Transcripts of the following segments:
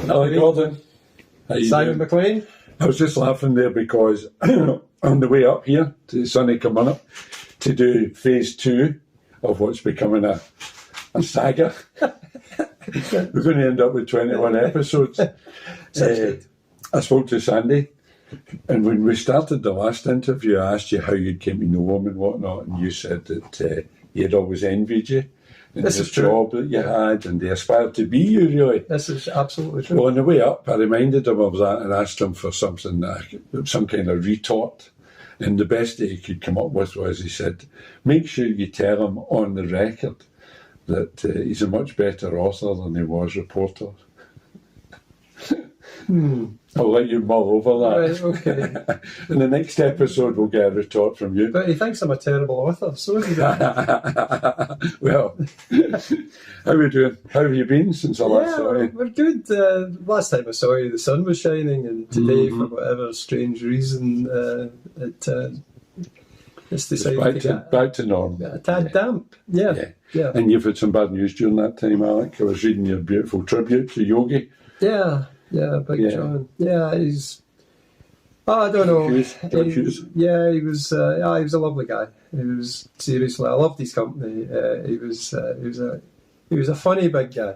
Hello, Gordon. How you Simon doing? McLean. I was just laughing there because on the way up here to Sunny Kilmarnock to do phase 2 of what's becoming a saga. We're going to end up with 21 episodes. I spoke to Sandy, and when we started the last interview, I asked you how you came to know him and whatnot, and you said that he had always envied you. And This this is true. job that you had, and they aspired to be you, really. This is absolutely true. Well, on the way up, I reminded him of that and asked him for something, some kind of retort. And the best that he could come up with was, he said, make sure you tell him on the record that he's a much better author than he was reporter. I'll let you mull over that. Right, okay. In the next episode, we'll get a retort from you. But he thinks I'm a terrible author, so is he that? Well, how are you doing? How have you been since I last saw you? We're good. Last time I saw you, the sun was shining, and today, for whatever strange reason, it's decided to get Back to norm. a tad damp. Yeah. And you've had some bad news during that time, Alec. I was reading your beautiful tribute to Yogi. Big John. Yeah, he's. I don't know. Confused. He was a lovely guy. He was, seriously, I loved his company. He was a funny big guy.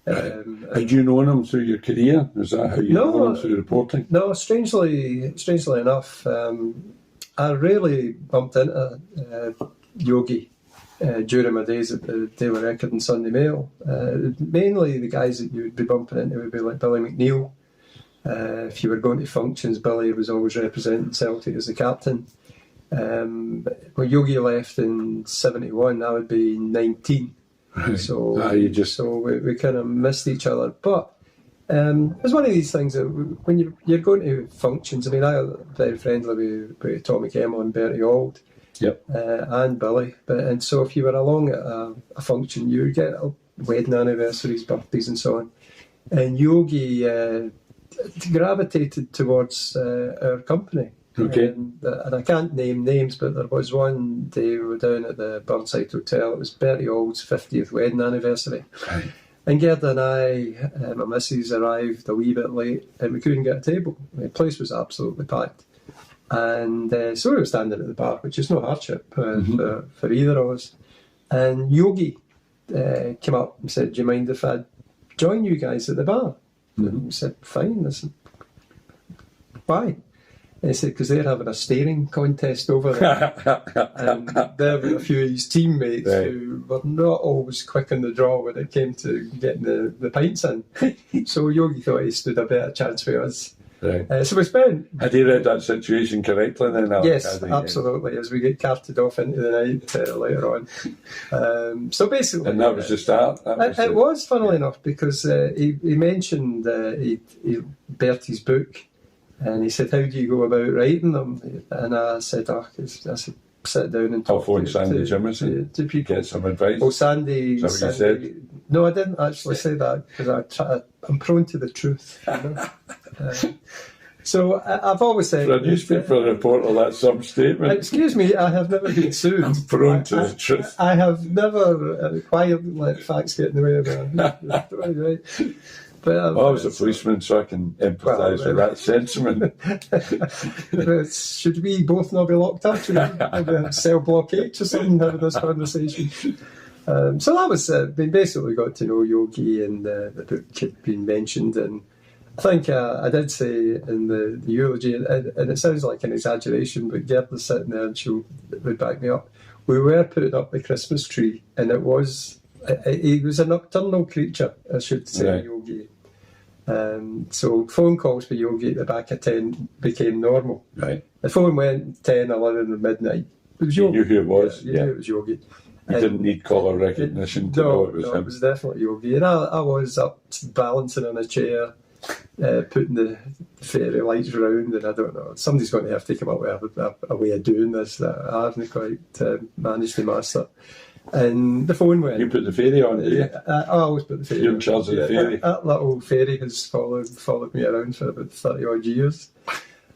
Had you known him through your career? Is that how you know him through reporting? No, strangely enough, I rarely bumped into Yogi during my days at the Daily Record and Sunday Mail. Mainly the guys that you would be bumping into would be like Billy McNeill. If you were going to functions, Billy was always representing Celtic as the captain. When Yogi left in '71, I would be 19. Right. So we kind of missed each other. But it's one of these things that when you're going to functions, I mean, I'm very friendly with Tommy Kemmel and Bertie Auld. Yep. And Billy. And so if you were along at a function, you would get wedding anniversaries, birthdays and so on. And Yogi gravitated towards our company. Okay. And I can't name names, but there was one day we were down at the Burnside Hotel. It was Bertie Auld's 50th wedding anniversary. Right. And Gerda and I, my missus, arrived a wee bit late and we couldn't get a table. The place was absolutely packed. And so we were standing at the bar, which is no hardship for either of us. And Yogi came up and said, do you mind if I join you guys at the bar? And we said, fine. I said, why? And he said, because they're having a staring contest over there. And there were a few of his teammates who were not always quick on the draw when it came to getting the pints in. So Yogi thought he stood a better chance for us. Right. So we spent. Had he read that situation correctly then, Alec? Yes, absolutely. As we get carted off into the night later on. So basically. And that was the start? It was, funnily enough, because he mentioned Bertie's book. And he said, how do you go about writing them? And I said, sit down and talk I'll phone Sandy Jimison to people. Get some advice. Oh, Sandy. Is that what you said? No, I didn't actually say that because I'm prone to the truth. You know? So I've always said... For a newspaper reporter, that's some statement. Excuse me, I have never been sued. I'm prone to the truth. I have never... Why let facts get in the way of that? But I was a policeman, so I can empathise with that sentiment. Should we both not be locked up? Should we have a cell block H or something having this conversation? So that was... we basically got to know Yogi, and the book had been mentioned, and I think I did say in the eulogy, and it sounds like an exaggeration, but Gerda's sitting there and she would back me up. We were putting up the Christmas tree, and he was a nocturnal creature, I should say, right. Yogi. So phone calls for Yogi at the back of 10 became normal. Right. The phone went 10, 11 or midnight. It was Yogi. You knew who it was? Yeah, it was Yogi. You didn't need caller recognition to know it was him. It was definitely Yogi. And I was up balancing on a chair, putting the fairy lights around, and I don't know, somebody's going to have to come up with a way of doing this that I haven't quite managed to master. And the phone went. You put the fairy on, did you? I always put the fairy on. You're in charge of the fairy. That little fairy has followed me around for about 30 odd years.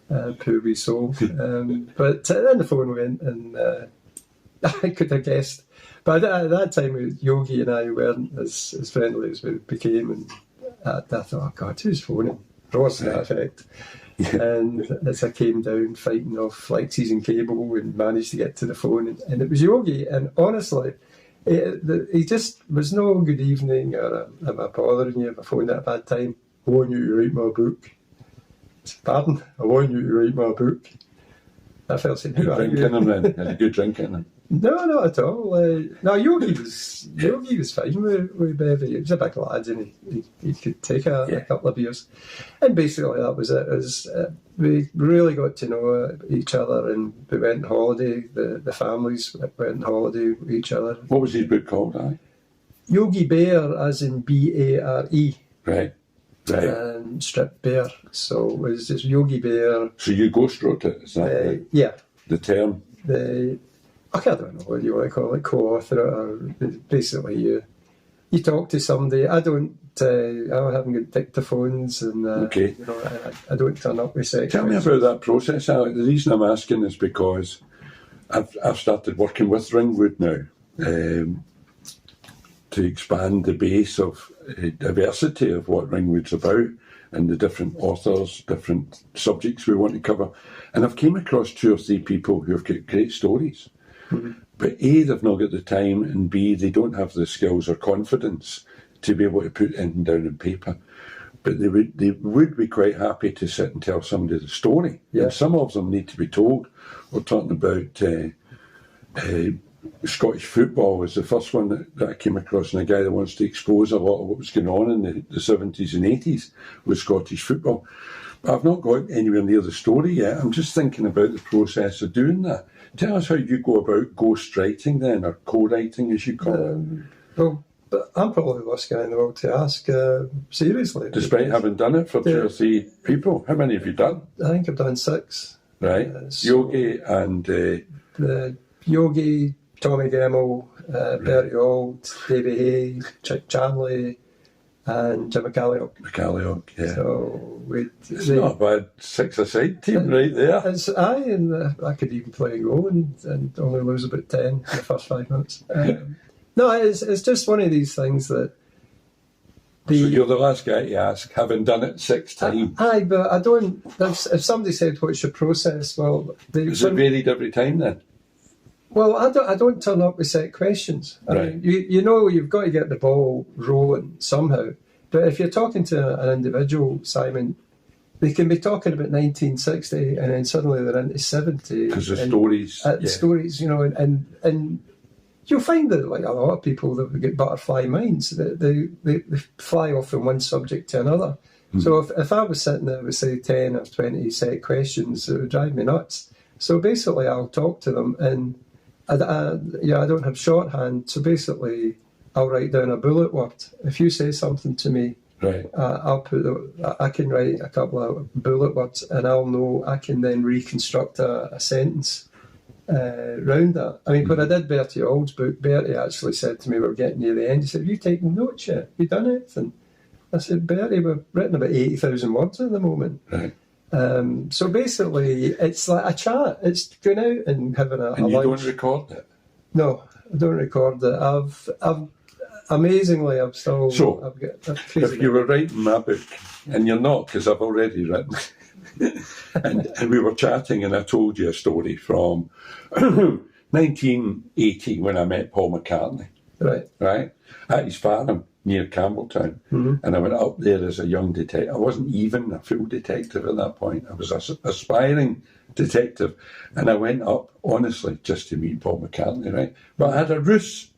Poor wee soul. But then the phone went, and I could have guessed. But at that time, Yogi and I weren't as friendly as we became, and I thought, oh God, who's phoning? Ross to that effect. And as I came down fighting off like season cable and managed to get to the phone, and it was Yogi. And honestly, he just was no good evening, or am I bothering you if I phoned at a bad time? I want you to write my book. Pardon? I want you to write my book. I felt saying, who Good are drink you? in him then. Had a good drink in him. No, not at all. No, Yogi was fine with Bevy. He was a big lad, and he could take a couple of beers. And basically, that was it. We really got to know each other, and we went on holiday. The families went on holiday with each other. What was his book called? Yogi Bear, as in Bare. Right. And Strip Bear. So it was just Yogi Bear. So you ghost wrote it, is that Yeah. the term? I don't know what you want to call it, co-author it, or basically you talk to somebody. I haven't got dictaphones, and Okay. I don't turn up with sex. Tell me about that process, Alec. The reason I'm asking is because I've started working with Ringwood now to expand the base of diversity of what Ringwood's about and the different authors, different subjects we want to cover. And I've came across 2 or 3 people who have got great stories. Mm-hmm. But A, they've not got the time, and B, they don't have the skills or confidence to be able to put anything down on paper. But they would be quite happy to sit and tell somebody the story. Yeah. And some of them need to be told. We're talking about Scottish football was the first one that I came across, and a guy that wants to expose a lot of what was going on in the 70s and 80s with Scottish football. But I've not got anywhere near the story yet. I'm just thinking about the process of doing that. Tell us how you go about ghostwriting then, or co-writing as you call it. Well, but I'm probably the worst guy in the world to ask, seriously. Despite having done it for 2 or 3 people. How many have you done? I think I've done 6. Right. Yogi and... Yogi, Tommy Gemmell, Bertie Auld, Davy Hay, Chick Chanley, and Jim McCalliog. McCalliog, yeah. So it's not a bad 6-a-side team right there. I could even play a goal and only lose about 10 in the first 5 minutes. No, it's just one of these things that. So you're the last guy to ask, having done it 6 times. Aye, but I don't. If somebody said, "What's your process?" Well, is it varied every time then? Well, I don't turn up with set questions. I mean, you've got to get the ball rolling somehow. But if you're talking to an individual, Simon, they can be talking about 1960 and then suddenly they're into 70. Because the stories. Stories, and you'll find that like a lot of people that get butterfly minds, they fly off from one subject to another. Mm. So if I was sitting there with, say, 10 or 20 set questions, it would drive me nuts. So basically I'll talk to them, and I don't have shorthand, so basically I'll write down a bullet word. If you say something to me, right, I can write a couple of bullet words, and I'll know I can then reconstruct a sentence round that. I mean, when I did Bertie Auld's book, Bertie actually said to me, we're getting near the end, he said, have you taken notes yet? Have you done anything? I said, Bertie, we've written about 80,000 words at the moment. Right. So basically, it's like a chat. It's going out and having a and you lunch. Don't record it? No, I don't record it. I've amazingly, I've still. So, I've if you were writing my book, and you're not, because I've already written and we were chatting, and I told you a story from 1980 when I met Paul McCartney. Right? At his farm near Campbelltown. Mm-hmm. And I went up there as a young detective. I wasn't even a full detective at that point. I was an aspiring detective. And I went up, honestly, just to meet Paul McCartney, right? But I had a ruse.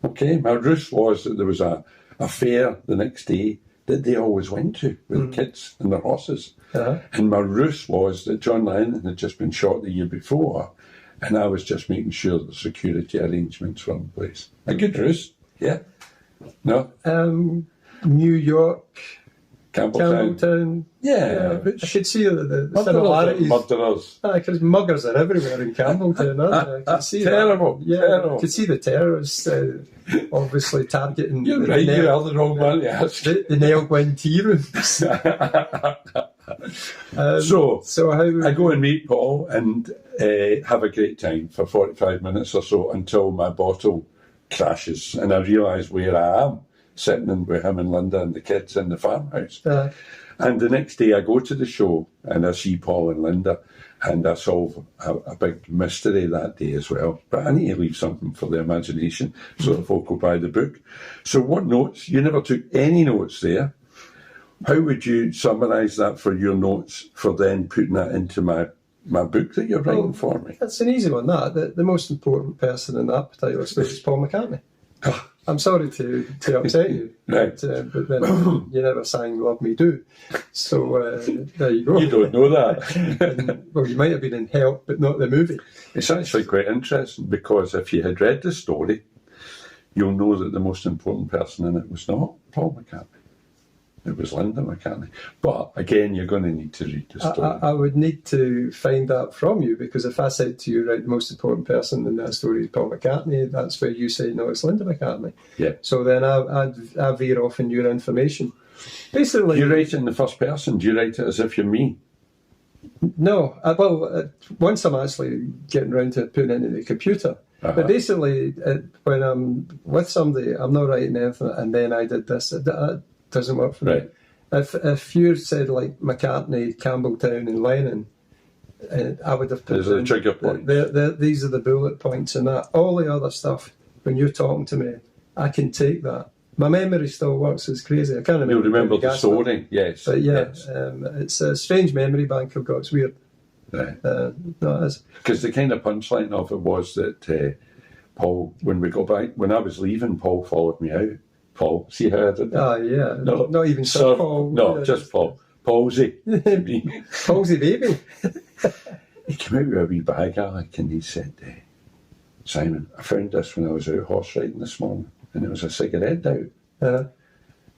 Okay? My ruse was that there was a fair the next day that they always went to with kids and their horses. Uh-huh. And my ruse was that John Lennon had just been shot the year before, and I was just making sure that the security arrangements were in place. A good ruse, yeah? No? New York, Campbelltown. Yeah. I could see the similarities. Murderers. Because muggers are everywhere in Campbelltown, aren't they? I could see terrible. That. Yeah, terrible. I could see the terrorists obviously targeting You're right, you are the wrong man to ask. the Neil Gwynn tea rooms. So how I go and meet Paul and have a great time for 45 minutes or so until my bottle crashes and I realise where I am. sitting in with him and Linda and the kids in the farmhouse. Uh, And the next day I go to the show and I see Paul and Linda and I solve a big mystery that day as well. But I need to leave something for the imagination so that folk will buy the book. So what notes? You never took any notes there. How would you summarise that for your notes for then putting that into my book that you're writing for me? That's an easy one, that. The most important person in that particular story is Paul McCartney. I'm sorry to upset you, Right. but then you never sang Love Me Do. So there you go. You don't know that. And, well, you might have been in Help, but not the movie. It's actually quite interesting because if you had read the story, you'll know that the most important person in it was not Paul McCartney. It was Linda McCartney. But again, you're going to need to read the story. I would need to find that from you, because if I said to you, right, the most important person in that story is Paul McCartney, that's where you say, no, it's Linda McCartney. Yeah. So then I veer off in your information. Basically, Do you write it in the first person? Do you write it as if you're me? no. Once I'm actually getting around to putting it into the computer. But basically, when I'm with somebody, I'm not writing anything, and then I did this. That doesn't work for me. Right. If you said like McCartney, Campbelltown, and Lennon, I would have put Those are the down- trigger points. These are the bullet points, and that. All the other stuff, when you're talking to me, I can take that. My memory still works. It's crazy. I can't remember. You'll remember the the gas number. story, yes. But yeah, yes. it's a strange memory bank I've got. It's weird. Right. No, it is. Because the kind of punchline of it was that Paul, when we got back, when I was leaving, Paul followed me out. Paul, see how I did that? Oh yeah. No, Not even Sir Sir- Paul. No, just Paul. Palsy. Me. Palsy baby. He came out with a wee bag, Alec, and he said, Simon, I found this when I was out horse riding this morning, and it was a cigarette out.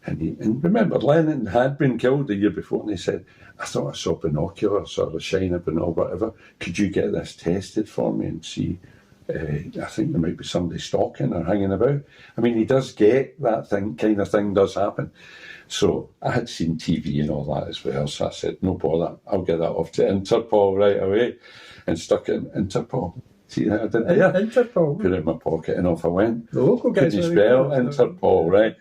And remember, Lennon had been killed the year before, and he said, I thought I saw binoculars or a shine of binoculars, whatever. Could you get this tested for me and see? I think there might be somebody stalking or hanging about. I mean, he does get that kind of thing does happen. So I had seen TV and all that as well. So I said, no bother, I'll get that off to Interpol right away, and stuck it in Interpol. See how I did there? Interpol. Put it in my pocket and off I went. The local guys. Couldn't really spell good. Interpol, right?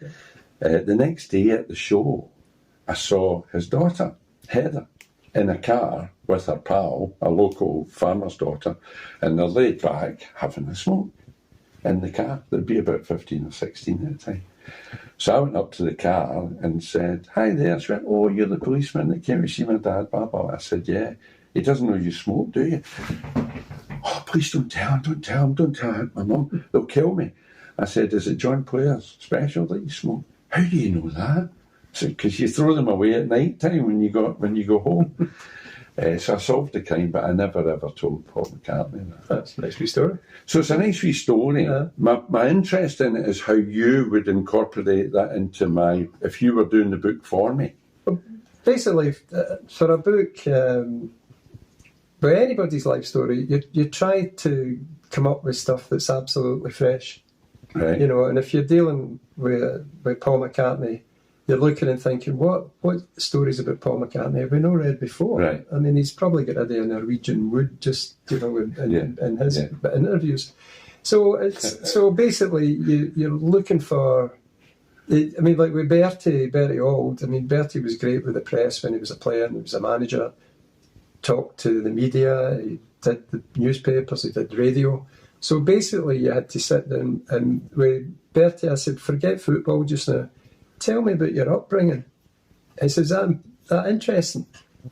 The next day at the show, I saw his daughter, Heather, in a car with her pal, a local farmer's daughter, and they're laid back having a smoke in the car. There'd be about 15 or 16 at the time. So I went up to the car and said, hi there. She went, oh, you're the policeman that came to see my dad, blah, blah. I said, yeah. He doesn't know you smoke, do you? Oh, please don't tell him, my mum. They'll kill me. I said, is it John Player's special that you smoke? How do you know that? Because you throw them away at night time when you go home. So I solved the crime, but I never ever told Paul McCartney that. That's a nice wee story. So it's a nice wee story. Yeah. My interest in it is how you would incorporate that into if you were doing the book for me. Basically, for a book, with anybody's life story, you try to come up with stuff that's absolutely fresh. Right. You know, and if you're dealing with Paul McCartney, you're looking and thinking, what stories about Paul McCartney have we not read before? Right. I mean, he's probably got a Norwegian wood just, in his interviews. So basically, you're looking for. I mean, like with Bertie Auld. I mean, Bertie was great with the press when he was a player and he was a manager. Talked to the media. He did the newspapers. He did radio. So basically, you had to sit down and with Bertie, I said, forget football just now. Tell me about your upbringing. He says, that interesting?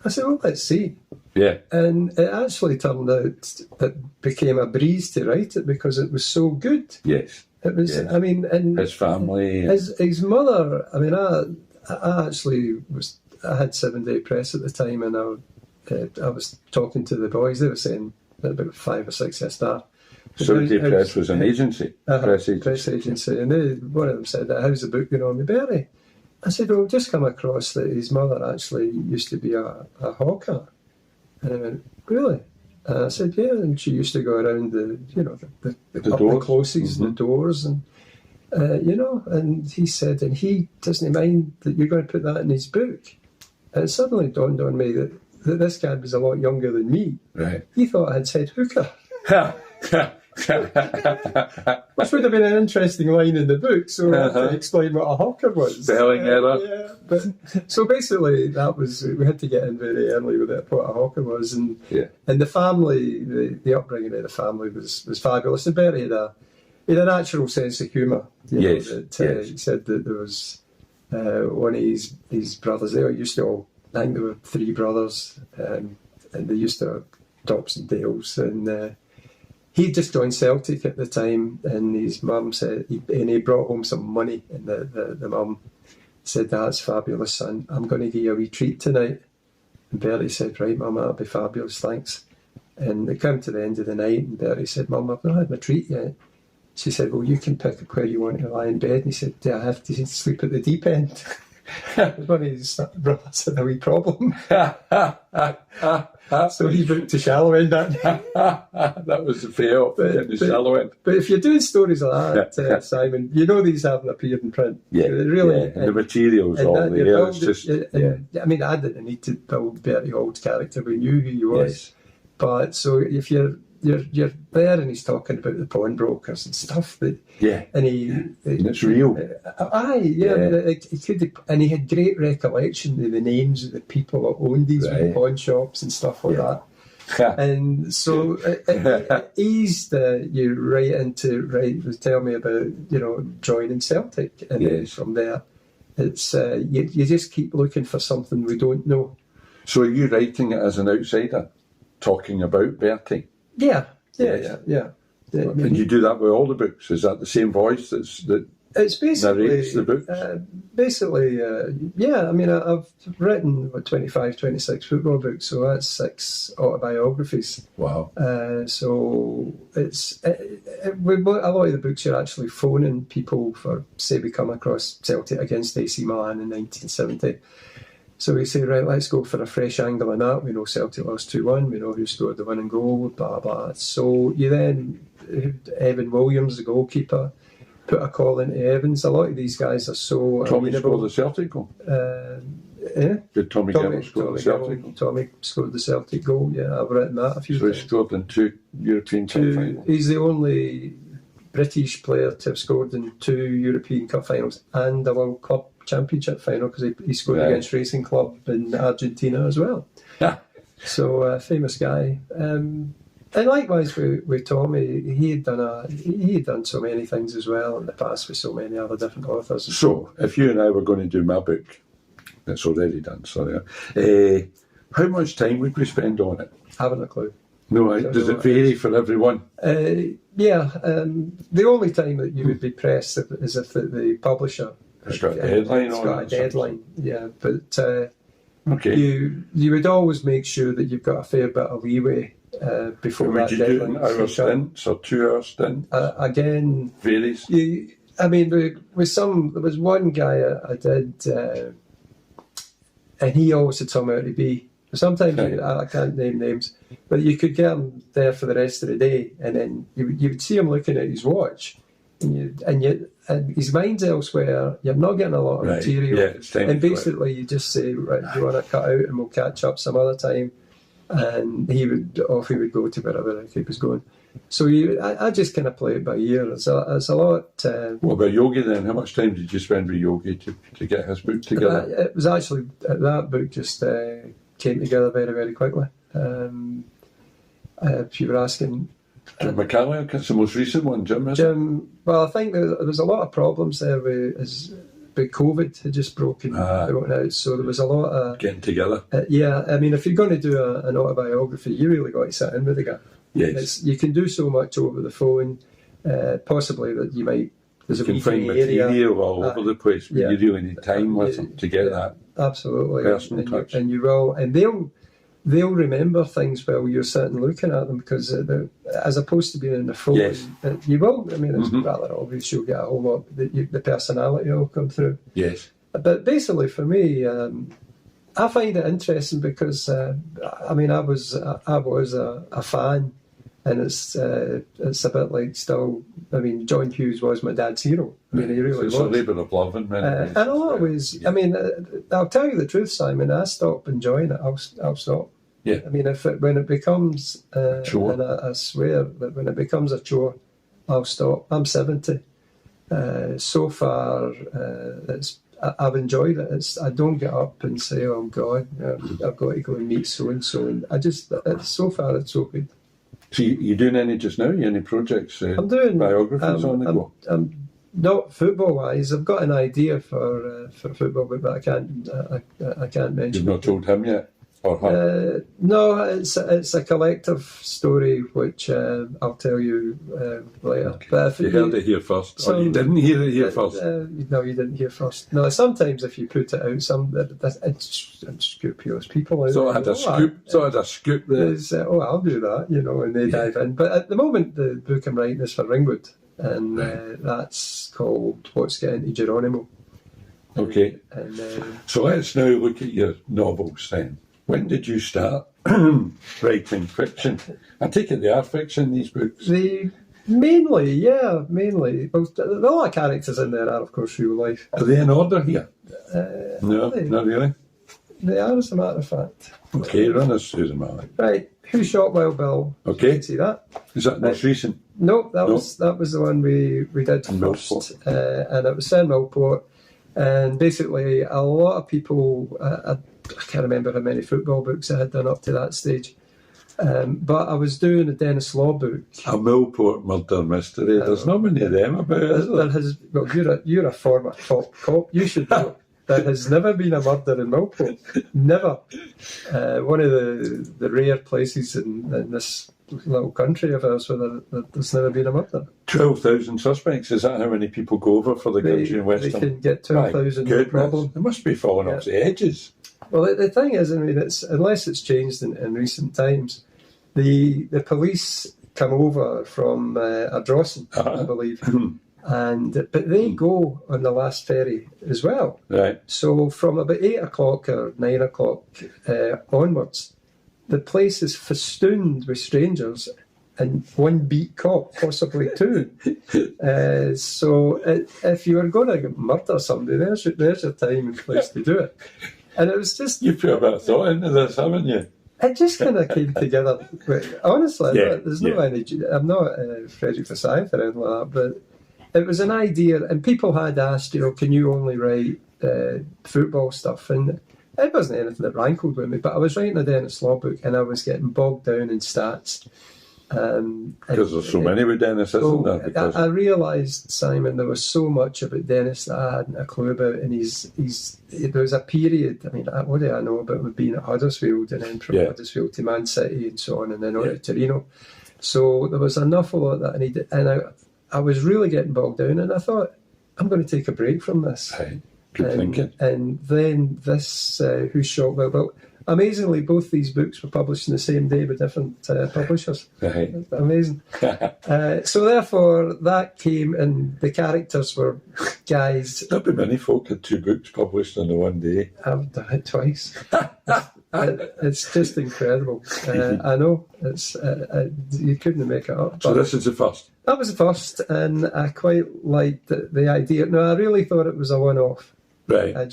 I said, well, let's see. Yeah. And it actually turned out it became a breeze to write it because it was so good. Yes. It was, Yes. I mean, and His family. his mother, I mean, I actually I had 7-day press at the time, and I was talking to the boys. They were saying about 5 or 6 a start. 7-day press was an agency. Press agency. And one of them said, how's the book going on with Bertie? I said, well, I've just come across that his mother actually used to be a hawker. And I went, really? And I said, yeah, and she used to go around the doors. closes, the doors, and and he said, and he doesn't mind that you're going to put that in his book. And it suddenly dawned on me that this guy was a lot younger than me. Right. He thought I had said hooker. Which would have been an interesting line in the book, so to explain what a hawker was. Spelling error. Yeah, but so basically that was, we had to get in very early with it, what a hawker was, and the family, the upbringing of the family was fabulous. And Bertie had a natural sense of humour. Yes. He said that there was one of his brothers. They used to all, I think there were 3 brothers, and they used to have tops and tails, and he just joined Celtic at the time, and his mum said, and he brought home some money, and the mum said, "That's fabulous, son. I'm going to give you a wee treat tonight." And Bertie said, "Right, Mum, that'll be fabulous, thanks." And they came to the end of the night, and Bertie said, "Mum, I've not had my treat yet." She said, "Well, you can pick where you want to lie in bed." And he said, "Do I have to sleep at the deep end?" One of his brothers had a wee problem. So he booked the shallow end that night. That was the fail, the shallow end. But if you're doing stories like that, Simon, you know these haven't appeared in print. And the material's all there. It's just, I mean, I didn't need to build Bertie Hall's character. We knew who he was. Yes. But so if you're there and he's talking about the pawnbrokers and stuff that, and and it's real. He could, and he had great recollection of the names of the people that owned these pawn shops and stuff like that. And so it eased you right into tell me about joining Celtic, and then from there it's you just keep looking for something we don't know. So are you writing it as an outsider, talking about Bertie? Yeah. And you do that with all the books? Is that the same voice that it's basically narrates the books? I mean, I've written 25, 26 football books, so that's 6 autobiographies. Wow. So it's with a lot of the books, you're actually phoning people for, say, we come across Celtic against AC Milan in 1970. So we say, right, let's go for a fresh angle on that. We know Celtic lost 2-1. We know who scored the winning goal, blah, blah. So you then, Evan Williams, the goalkeeper, put a call into Evans. A lot of these guys are so Tommy scored the Celtic goal? Did Tommy Gilbert score the Celtic goal? Tommy scored the Celtic goal, yeah. I've written that a few times. So he scored in 2 European Cup finals? He's the only British player to have scored in 2 European Cup finals and a World Cup Championship final, because he scored against Racing Club in Argentina as well. So famous guy. And likewise with Tommy, he had done so many things as well in the past with so many other different authors. So if you and I were going to do my book, it's already done, sorry. How much time would we spend on it? Haven't a clue. No, does it vary for everyone? The only time that you would be pressed is if the publisher It's got a deadline on it. It's got a deadline, but okay. You would always make sure that you've got a fair bit of leeway before that deadline. Would you do an hour stints or 2 hour stints? Again, varies. There was one guy I did, and he always had somewhere to be. Sometimes I can't name names, but you could get him there for the rest of the day, and then you would see him looking at his watch, and his mind's elsewhere. You're not getting a lot of material, and basically you just say, right, do you want to cut out, and we'll catch up some other time. And he would go to wherever he was going. So I just kind of play it by ear. It's a lot. What about Yogi then? How much time did you spend with Yogi to get his book together? It was actually that book just came together very, very quickly. If you were asking. Jim McCallum, it's the most recent one, Jim, isn't Jim, well, I think there was a lot of problems there but COVID had just broken out, so there was a lot of getting together. I mean, if you're going to do an autobiography, you really got to sit in with the guy. Yes, you can do so much over the phone. Possibly that you might. You can find material all over the place, but you really need time with them to get that absolutely personal touch. And you will, and they'll remember things while you're sitting looking at them, because as opposed to being in the phone, you will. I mean, it's rather obvious. You'll get a whole lot. The personality will come through. Yes. But basically, for me, I find it interesting because I mean, I was a fan, and it's a bit like still. I mean, John Hughes was my dad's hero. I mean, he really was. It's a labour of love in many ways. And I mean, I'll tell you the truth, Simon. I stop enjoying it. I'll stop. Yeah. I mean, when it becomes Chore. and I swear that when it becomes a chore, I'll stop. I'm 70. So far, I've enjoyed it. I don't get up and say, "Oh God, I've got to go and meet so and so." And so far it's so good. So you doing any just now? Any projects? I'm doing biographies on the go. I'm not football wise. I've got an idea for football, but I can't mention. You've not told him yet, or her? No, it's a collective story which I'll tell you later. Okay. But if You heard it here first, or you didn't hear it here first. No, you didn't hear first. No, sometimes if you put it out, it's unscrupulous people. Out So I there, had a scoop. So I had a scoop there. I'll do that, and they dive in. But at the moment, the book I'm writing is for Ringwood, and that's called What's Getting to Geronimo. Okay. And So let's now look at your novels then. When did you start writing fiction? I take it they are fiction, these books. mainly. Well, a lot of characters in there are, of course, real life. Are they in order here? No, they? not really. They are, as a matter of fact. Okay, run us through them, Alec. Right. Who Shot Wild Bill? Okay. You can see that. Is that most recent? No, that was the one we did In first, and it was set in Millport. And basically, a lot of people, I can't remember how many football books I had done up to that stage, but I was doing a Dennis Law book. A Millport murder mystery. There's not many of them about, is there? You're a former top cop. You should know. There has never been a murder in Millport. Never. One of the rare places in this little country of ours where there's never been a murder. 12,000 suspects. Is that how many people go over for the country in Western? They can get 12,000, no problem. They must be falling off the edges. Well, the thing is, I mean, unless it's changed in recent times, the police come over from Ardrossan, I believe, but they go on the last ferry as well. Right. So from about 8 o'clock or 9 o'clock onwards, the place is festooned with strangers and one beat cop, possibly two. So if you were going to murder somebody, there's your time and place to do it. And it was just... You put a bit of thought into this, haven't you? It just kind of came together. But honestly, there's no any... I'm not Frederick Forsyth or anything like that, but it was an idea, and people had asked, can you only write football stuff? And it wasn't anything that rankled with me, but I was writing a Dennis Law book, and I was getting bogged down in stats. Because there's so many with Dennis, isn't there? Because I realised, Simon, there was so much about Dennis that I hadn't a clue about, and there was a period. I mean, what do I know about him being at Huddersfield, and then from Huddersfield to Man City and so on, and then on to Torino. So there was an awful lot that I needed, and I was really getting bogged down, and I thought, I'm going to take a break from this. Right. Good thinking. And then this, Who Shot Wild Bill? Amazingly, both these books were published in the same day by different publishers. Right. Amazing. So therefore, that came, and the characters were guys. Not be many folk had two books published in the one day. I've done it twice. It's just incredible. I know. It's you couldn't make it up. So this is the first? That was the first, and I quite liked the idea. No, I really thought it was a one-off. Right. I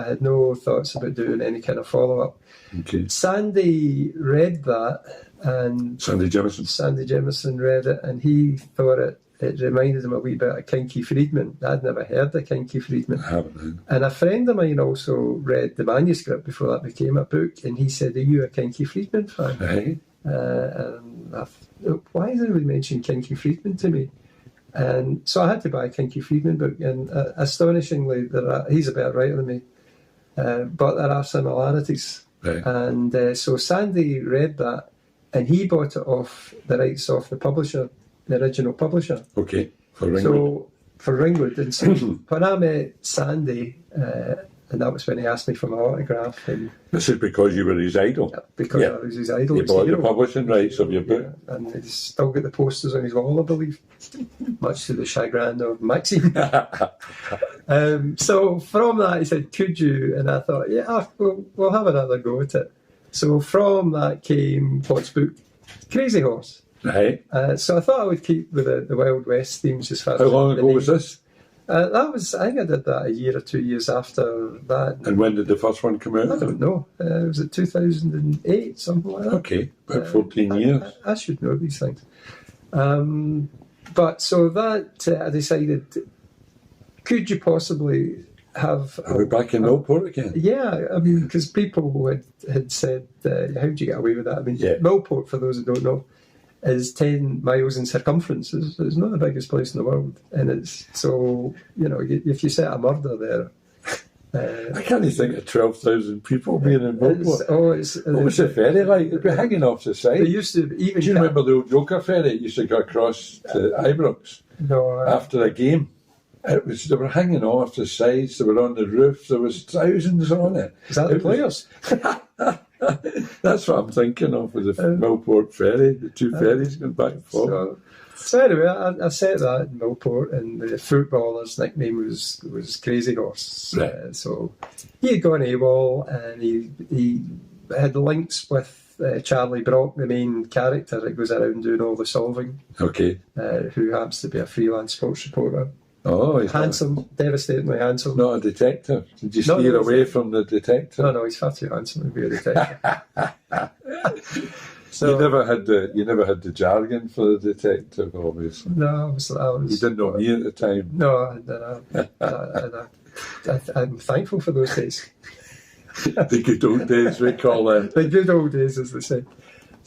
had no thoughts about doing any kind of follow-up. Okay. Sandy read that, and Sandy Jemison read it, and he thought it reminded him a wee bit of Kinky Friedman. I'd never heard of Kinky Friedman. I haven't. And a friend of mine also read the manuscript before that became a book, and he said, "Are you a Kinky Friedman fan?" Right. And I thought, why is everybody mentioning Kinky Friedman to me? And so I had to buy a Kinky Friedman book, and astonishingly, he's a better writer than me, but there are similarities. Right. And so Sandy read that, and he bought it off the rights of the publisher, the original publisher. Okay, for Ringwood. So for Ringwood, and so when I met Sandy, and that was when he asked me for my autograph. And this is because you were his idol. Because I was his idol. He bought the publishing rights of your book. And he's still got the posters on his wall, I believe, much to the chagrin of Maxine. So from that, he said, "Could you?" And I thought, yeah, we'll have another go at it. So from that came Potts' book, Crazy Horse. Right. So I thought I would keep with the Wild West themes as far as... How long ago was this? I think I did that a year or 2 years after that. And when did the first one come I out? don't know. Was it 2008, something like that? Okay, about 14 years. I should know these things. But so that I decided, could you possibly have... Are we back in Millport again? Yeah, I mean, because people had said, how do you get away with that? I mean, Yeah. Millport, for those who don't know, is 10 miles in circumference. It's not the biggest place in the world. And it's so, if you set a murder there... I can't even think of 12,000 people being in Millport. What was the ferry like? It'd be hanging off the They side. used to even... Do you remember the old Joker ferry? It used to go across to Ibrox No, after a game. They were hanging off the sides, they were on the roof, there was thousands on it. is that the players? That's what I'm thinking of with the Millport ferry, the two ferries going back and forth. So anyway, I set that in Millport, and the footballer's nickname was Crazy Horse. Right. So he had gone AWOL, and he had links with Charlie Brock, the main character that goes around doing all the solving, Okay. who happens to be a freelance sports reporter. Oh, he's Handsome, devastatingly handsome. not a detective. Did you No, steer no, away from the detective? No, he's far too handsome to be a detective. You never had the jargon for the detective, obviously. No, I was. You didn't know me at the time. No, I'm thankful for those days. The good old days, we call them. The good old days, as they say.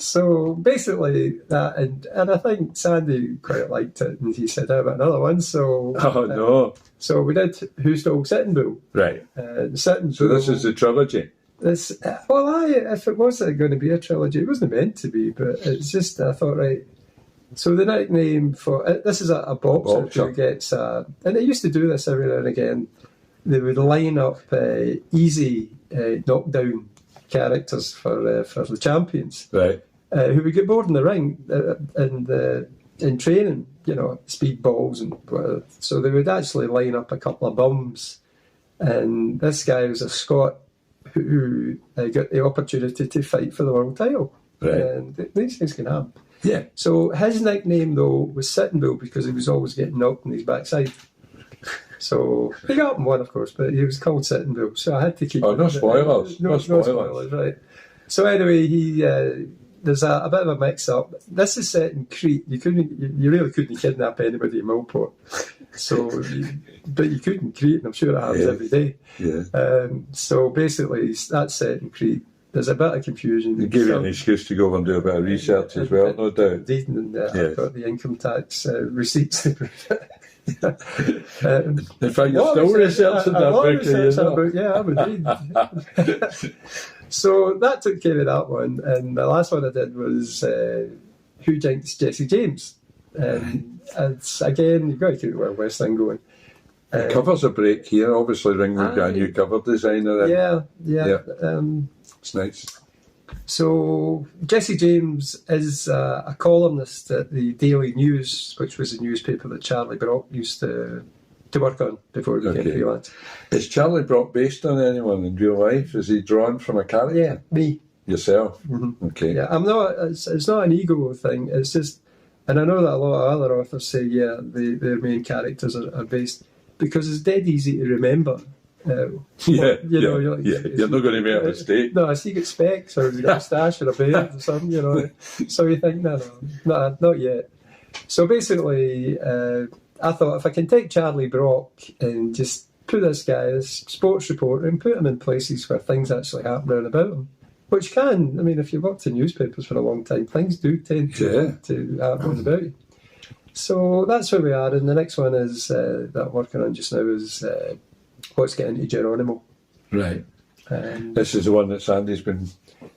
So basically, that, and I think Sandy quite liked it, and he said, "How about another one?" So, Oh no! So we did Who's Dog Sitting Bull. Right. Sitting So Bull. this is the trilogy. This, if it was going to be a trilogy, it wasn't meant to be, but it's just, I thought, right. So the nickname for this is a boxer who gets, and they used to do this every now and again. They would line up easy knockdown characters for the champions, Right. who would get bored in the ring and in training, speed balls and whatever. So they would actually line up a couple of bums, and this guy was a Scot who got the opportunity to fight for the world title. Right. And these things can happen. Yeah. So his nickname, though, was Sitting Bull because he was always getting knocked in his backside. So he got up and won, of course, but he was called Sitting Bull. So I had to keep... Oh, no spoilers. No spoilers. Right. So anyway, there's a bit of a mix-up. This is set in Crete. You really couldn't kidnap anybody in Millport. But you could in Crete, and I'm sure it happens every day. Yeah. So basically, that's set in Crete. There's a bit of confusion. It gave you an excuse to go and do a bit of research as well, no doubt. Indeed, and I've got the income tax receipts to prove it. In fact, you're still researching that book. Yeah, I would read. So that took care of that one, and the last one I did was Who Jinxed Jesse James. And again, you've got to keep the Wild West thing going. The cover's a break here. Obviously, Ringwood got a new cover designer. Yeah. It's nice. So Jesse James is a columnist at the Daily News, which was a newspaper that Charlie Brock used to work on before he became freelance. Is Charlie Brock based on anyone in real life? Is he drawn from a character? Yeah, me. Yourself? Mm-hmm. Okay. Yeah, I'm not. It's not an ego thing. It's just, and I know that a lot of other authors say, their main characters are based because it's dead easy to remember. You're not going to make a mistake. No, has he got specs or has he got a moustache or a beard or something? So you think, no, not yet. So basically, I thought if I can take Charlie Brock and just put this guy as sports reporter and put him in places where things actually happen around about him, which can, I mean, if you've worked in newspapers for a long time, things do tend to happen about you. So that's where we are, and the next one is that I'm working on just now is What's Getting to Geronimo. Right. This is the one that Sandy's been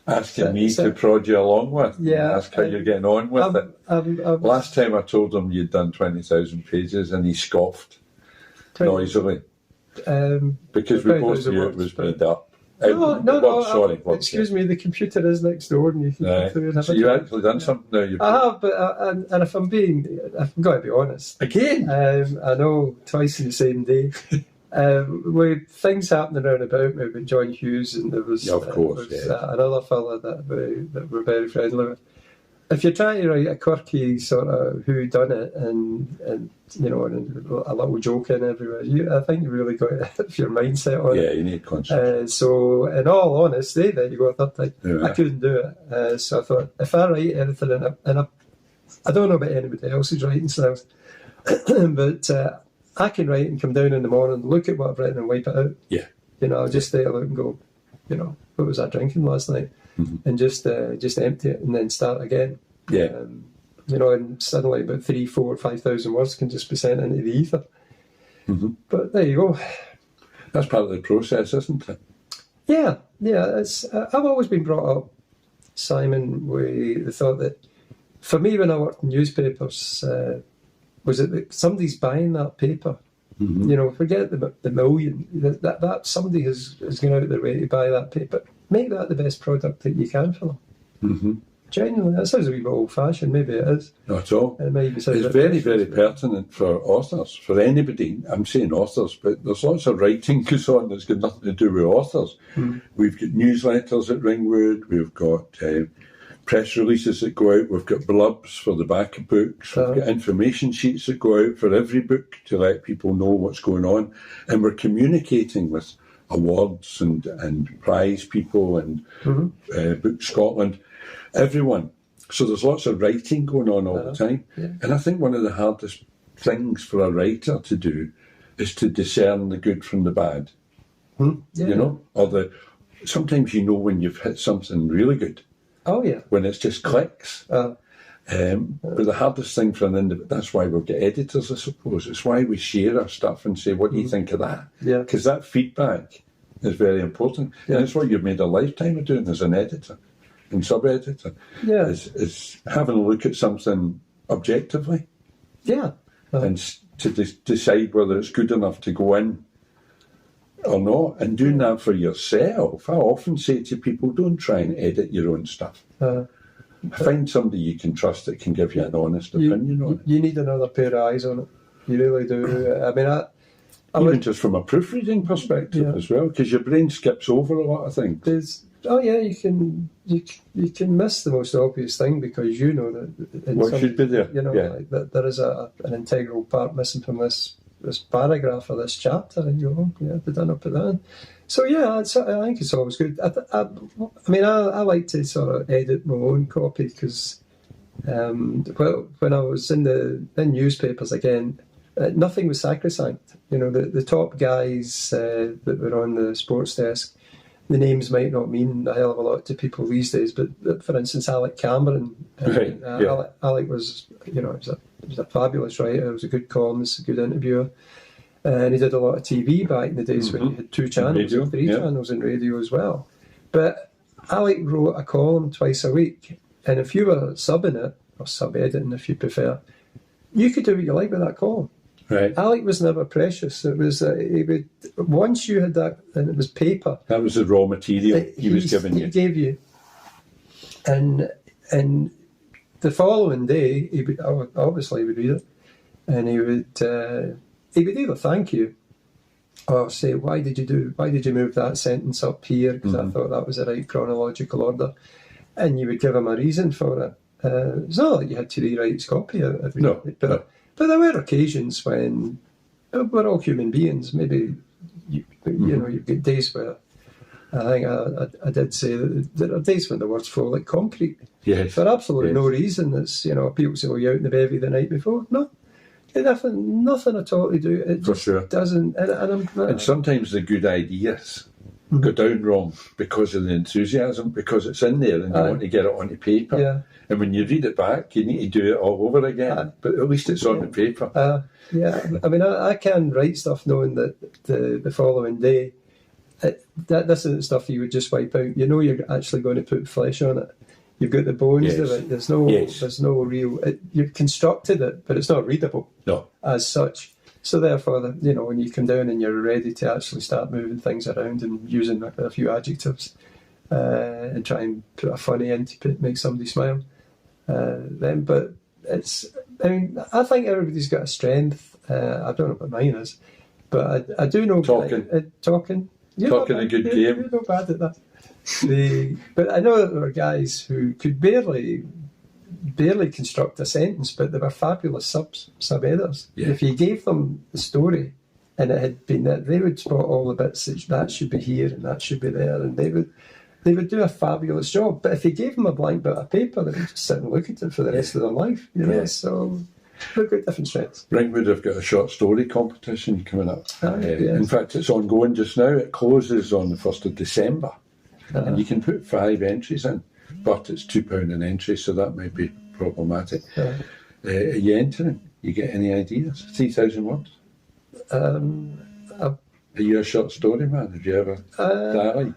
asking me to prod you along with. Yeah. Ask how you're getting on with it. Last time I told him you'd done 20,000 pages and he scoffed noisily. Because we both knew it was made up. No. Excuse me, the computer is next door, and you can go through and have so you've actually done something now. I have, but and if I've got to be honest. Again, I know, twice in the same day. With things happening around about me with John Hughes, and there was another fella that we're very friendly with. if you're trying to write a quirky sort of who done it and you know, and a little joke in everywhere, I think you really got to have your mindset on it. Yeah, you need concentration. So, in all honesty, there you go, a third time. Yeah. I couldn't do it. So I thought, if I write anything I don't know about anybody else's writing styles, but I can write and come down in the morning, look at what I've written and wipe it out. Yeah. You know, I'll just stay out and go, you know, what was I drinking last night? And just empty it and then start again. Yeah. You know, and suddenly about 3,000, 4,000, 5,000 words can just be sent into the ether. But there you go. That's part of the process, isn't it? Yeah. It's I've always been brought up, Simon, with the thought that for me, when I worked in newspapers, was it that somebody's buying that paper? You know, forget the million. That somebody has gone out of their way to buy that paper. Make that the best product that you can for them. Genuinely, that sounds a wee bit old-fashioned. Maybe it is. Not at all. It might be It's very, very pertinent for authors, for anybody. I'm saying authors, but there's lots of writing goes on that's got nothing to do with authors. We've got newsletters at Ringwood, we've got press releases that go out, we've got blurbs for the back of books, we've got information sheets that go out for every book to let people know what's going on, and we're communicating with awards and prize people and Book Scotland, everyone. So there's lots of writing going on all the time. And I think one of the hardest things for a writer to do is to discern the good from the bad. You know, or sometimes you know when you've hit something really good. Oh yeah. When it's just clicks. But the hardest thing for an individual, that's why we've got editors, I suppose. It's why we share our stuff and say, what do you think of that? Yeah. Because that feedback is very important. And it's what you've made a lifetime of doing as an editor and sub-editor. Yeah. Is having a look at something objectively. Yeah. And to decide whether it's good enough to go in or not. And doing that for yourself. I often say to people, don't try and edit your own stuff. Find somebody you can trust that can give you an honest opinion on it. You need another pair of eyes on it. You really do. I mean, even just from a proofreading perspective as well, because your brain skips over a lot of things. You can miss the most obvious thing because you know that what should be there. You know, like that there is an integral part missing from this paragraph or this chapter, and you go, they didn't put that in. So I think it's always good. I like to sort of edit my own copy because when I was in newspapers again, nothing was sacrosanct. You know, the top guys that were on the sports desk, the names might not mean a hell of a lot to people these days, but for instance, Alec Cameron. Alec was, he was a fabulous writer. He was a good columnist, a good interviewer. And he did a lot of TV back in the days when you had 2 channels and 3 channels in radio as well. But Alec wrote a column twice a week. And if you were subbing it, or sub-editing if you prefer, you could do what you like with that column. Right. Alec was never precious. It was he would, once you had that, and it was paper. That was the raw material he was giving you. He gave you. And the following day, he would read it, and he would either thank you or say, why did you move that sentence up here? Because I thought that was the right chronological order. And you would give him a reason for it. It's not like you had to rewrite his copy every day. But there were occasions when we're all human beings. Maybe, you've got days where I think I did say that there are days when the words flow like concrete. Yes. For absolutely no reason. It's, people say, you out in the bevy the night before. No. Nothing at all to do. It just doesn't. And sometimes the good ideas go down wrong because of the enthusiasm, because it's in there and you want to get it onto paper. Yeah. And when you read it back, you need to do it all over again. But at least it's on the paper. I mean, I can write stuff knowing that the following day, this isn't stuff you would just wipe out. You know you're actually going to put flesh on it. You've got the bones of it. There's no real. You've constructed it, but it's not readable as such. So therefore, when you come down and you're ready to actually start moving things around and using a few adjectives and try and put a funny in to make somebody smile, but it's. I mean, I think everybody's got a strength. I don't know what mine is, but I do know talking. Talking a good game. You're not bad at that. But I know that there are guys who could barely barely construct a sentence, but they were fabulous sub-editors. Yeah. If you gave them the story and it had been that, they would spot all the bits that should be here and that should be there, and they would do a fabulous job. But if you gave them a blank bit of paper, they would just sit and look at it for the rest of their life. You know, Yeah. so they've got different strengths. Ringwood have got a short story competition coming up. Yes. In fact, it's ongoing just now. It closes on the 1st of December. And you can put 5 entries in, but it's £2 an entry, so that might be problematic. Are you entering? You get any ideas? 3,000 words? Are you a short story man? Have you ever died?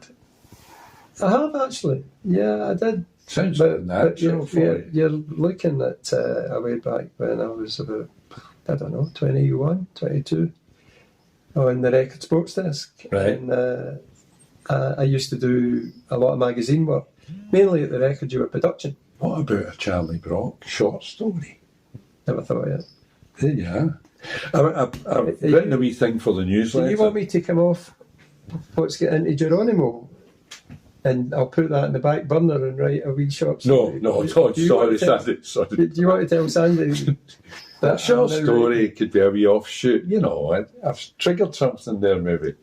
I have actually. Yeah, I did. Sounds But natural for you. you're looking at a way back when I was about, I don't know, 21, 22, on the Record Sports Desk. Right. And I used to do a lot of magazine work, mainly at the Record Year production. What about a Charlie Brock short story? Never thought of it. There you are. I've written a wee thing for the Do newsletter. you want me to come off what's getting into Geronimo? And I'll put that in the back burner and write a wee short story. No, Do you want sorry, to sorry. Do you want to tell Sandy that A short I'm now story could be a wee offshoot. You know, I've triggered something there maybe.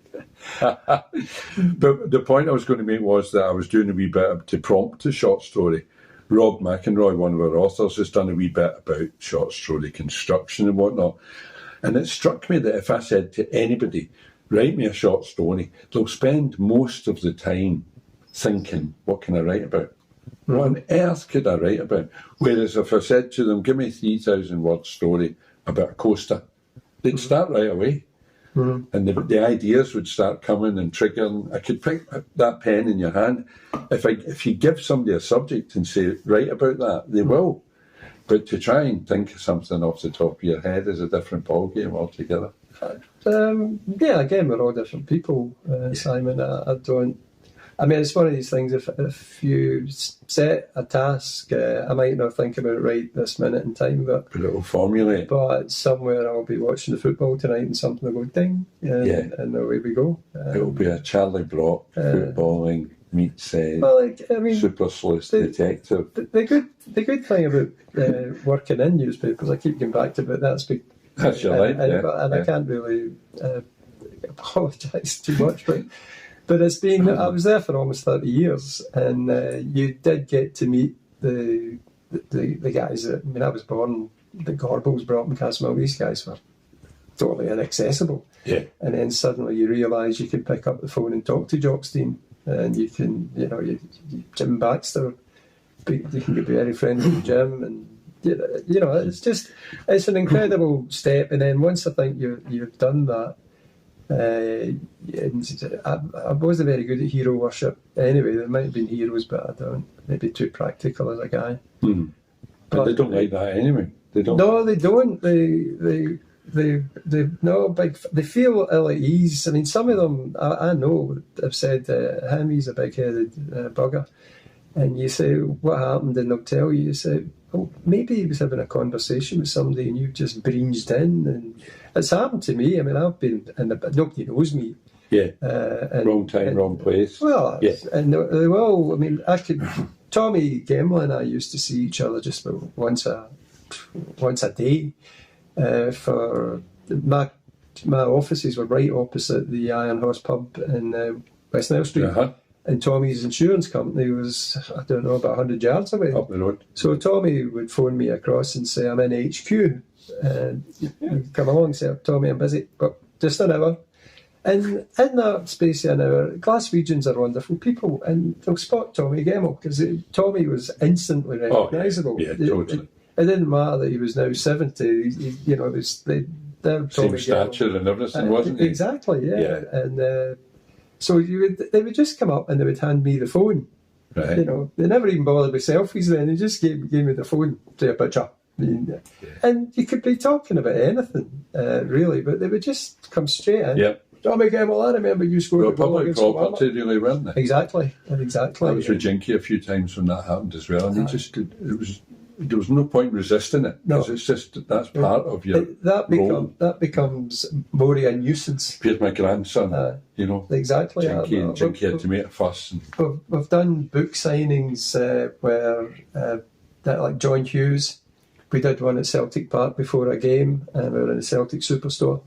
But the point I was going to make was that I was doing a wee bit to prompt a short story. Rob McEnroy, one of our authors, has done a wee bit about short story construction and whatnot. And it struck me that if I said to anybody, write me a short story, they'll spend most of the time thinking, what can I write about? What on earth could I write about? Whereas if I said to them, give me a 3,000 word story about a coaster, they'd start right away. And the ideas would start coming and triggering. I could pick that pen in your hand. If you give somebody a subject and say, write about that, they will. But to try and think of something off the top of your head is a different ballgame altogether. Yeah, again, we're all different people, Simon. I don't. I mean, it's one of these things. If you set a task, I might not think about it right this minute in time, but It will formulate. somewhere I'll be watching the football tonight and something will go ding, and away we go. It will be a Charlie Brock footballing meets Well, I mean, super sleuth detective. the good thing about working in newspapers, I keep going back to, but that's big. That's your life, yeah. And I can't really apologise too much, but it's been. I was there for almost 30 years, and you did get to meet the guys that. I mean, I was born. The Gorbals, Broughton, Castlemilk. These guys were totally inaccessible. Yeah. And then suddenly you realise you can pick up the phone and talk to Jock Stein, and you can, Jim Baxter. You can be very friendly with Jim, and it's an incredible step. And then once I think you've done that. I wasn't very good at hero worship anyway. There might have been heroes, but I don't. Maybe too practical as a guy. But they don't like that anyway. They don't. No, they don't. They feel ill at ease. I mean, some of them I know have said he's a big-headed bugger, and you say what happened, and they'll tell you. You say, oh, maybe he was having a conversation with somebody, and you've just breezed in, and it's happened to me. I mean, I've been nobody knows me. Yeah. Wrong time, wrong place. Well, yeah. And I mean, Tommy Gemla and I used to see each other just about once a day. For my offices were right opposite the Iron Horse pub in West Nile Street. And Tommy's insurance company was, I don't know, about 100 yards away. Up the road. So Tommy would phone me across and say, I'm in HQ. And he'd come along and say, Tommy, I'm busy, but just an hour. And in that space of an hour, Glaswegians are wonderful people, and they'll spot Tommy Gemmell, because Tommy was instantly recognisable. Oh, yeah, totally. It didn't matter that he was now 70, they're Same Tommy stature Gemmell. and everything, wasn't he? Exactly, yeah. Yeah. And so they would just come up and they would hand me the phone. Right. They never even bothered with selfies then. They just gave me the phone, take a picture. And you could be talking about anything, really, but they would just come straight in. Yeah. Tommy Gemmell, I remember you scored a goal Public against property, really, weren't they? Exactly. I was with Jinky a few times when that happened as well, and there was no point resisting it, because it's just, that's part of your role. That becomes more a nuisance. Here's my grandson, Exactly. Jinky had to make a fuss. We've done book signings where that like John Hughes. We did one at Celtic Park before a game, and we were in the Celtic Superstore.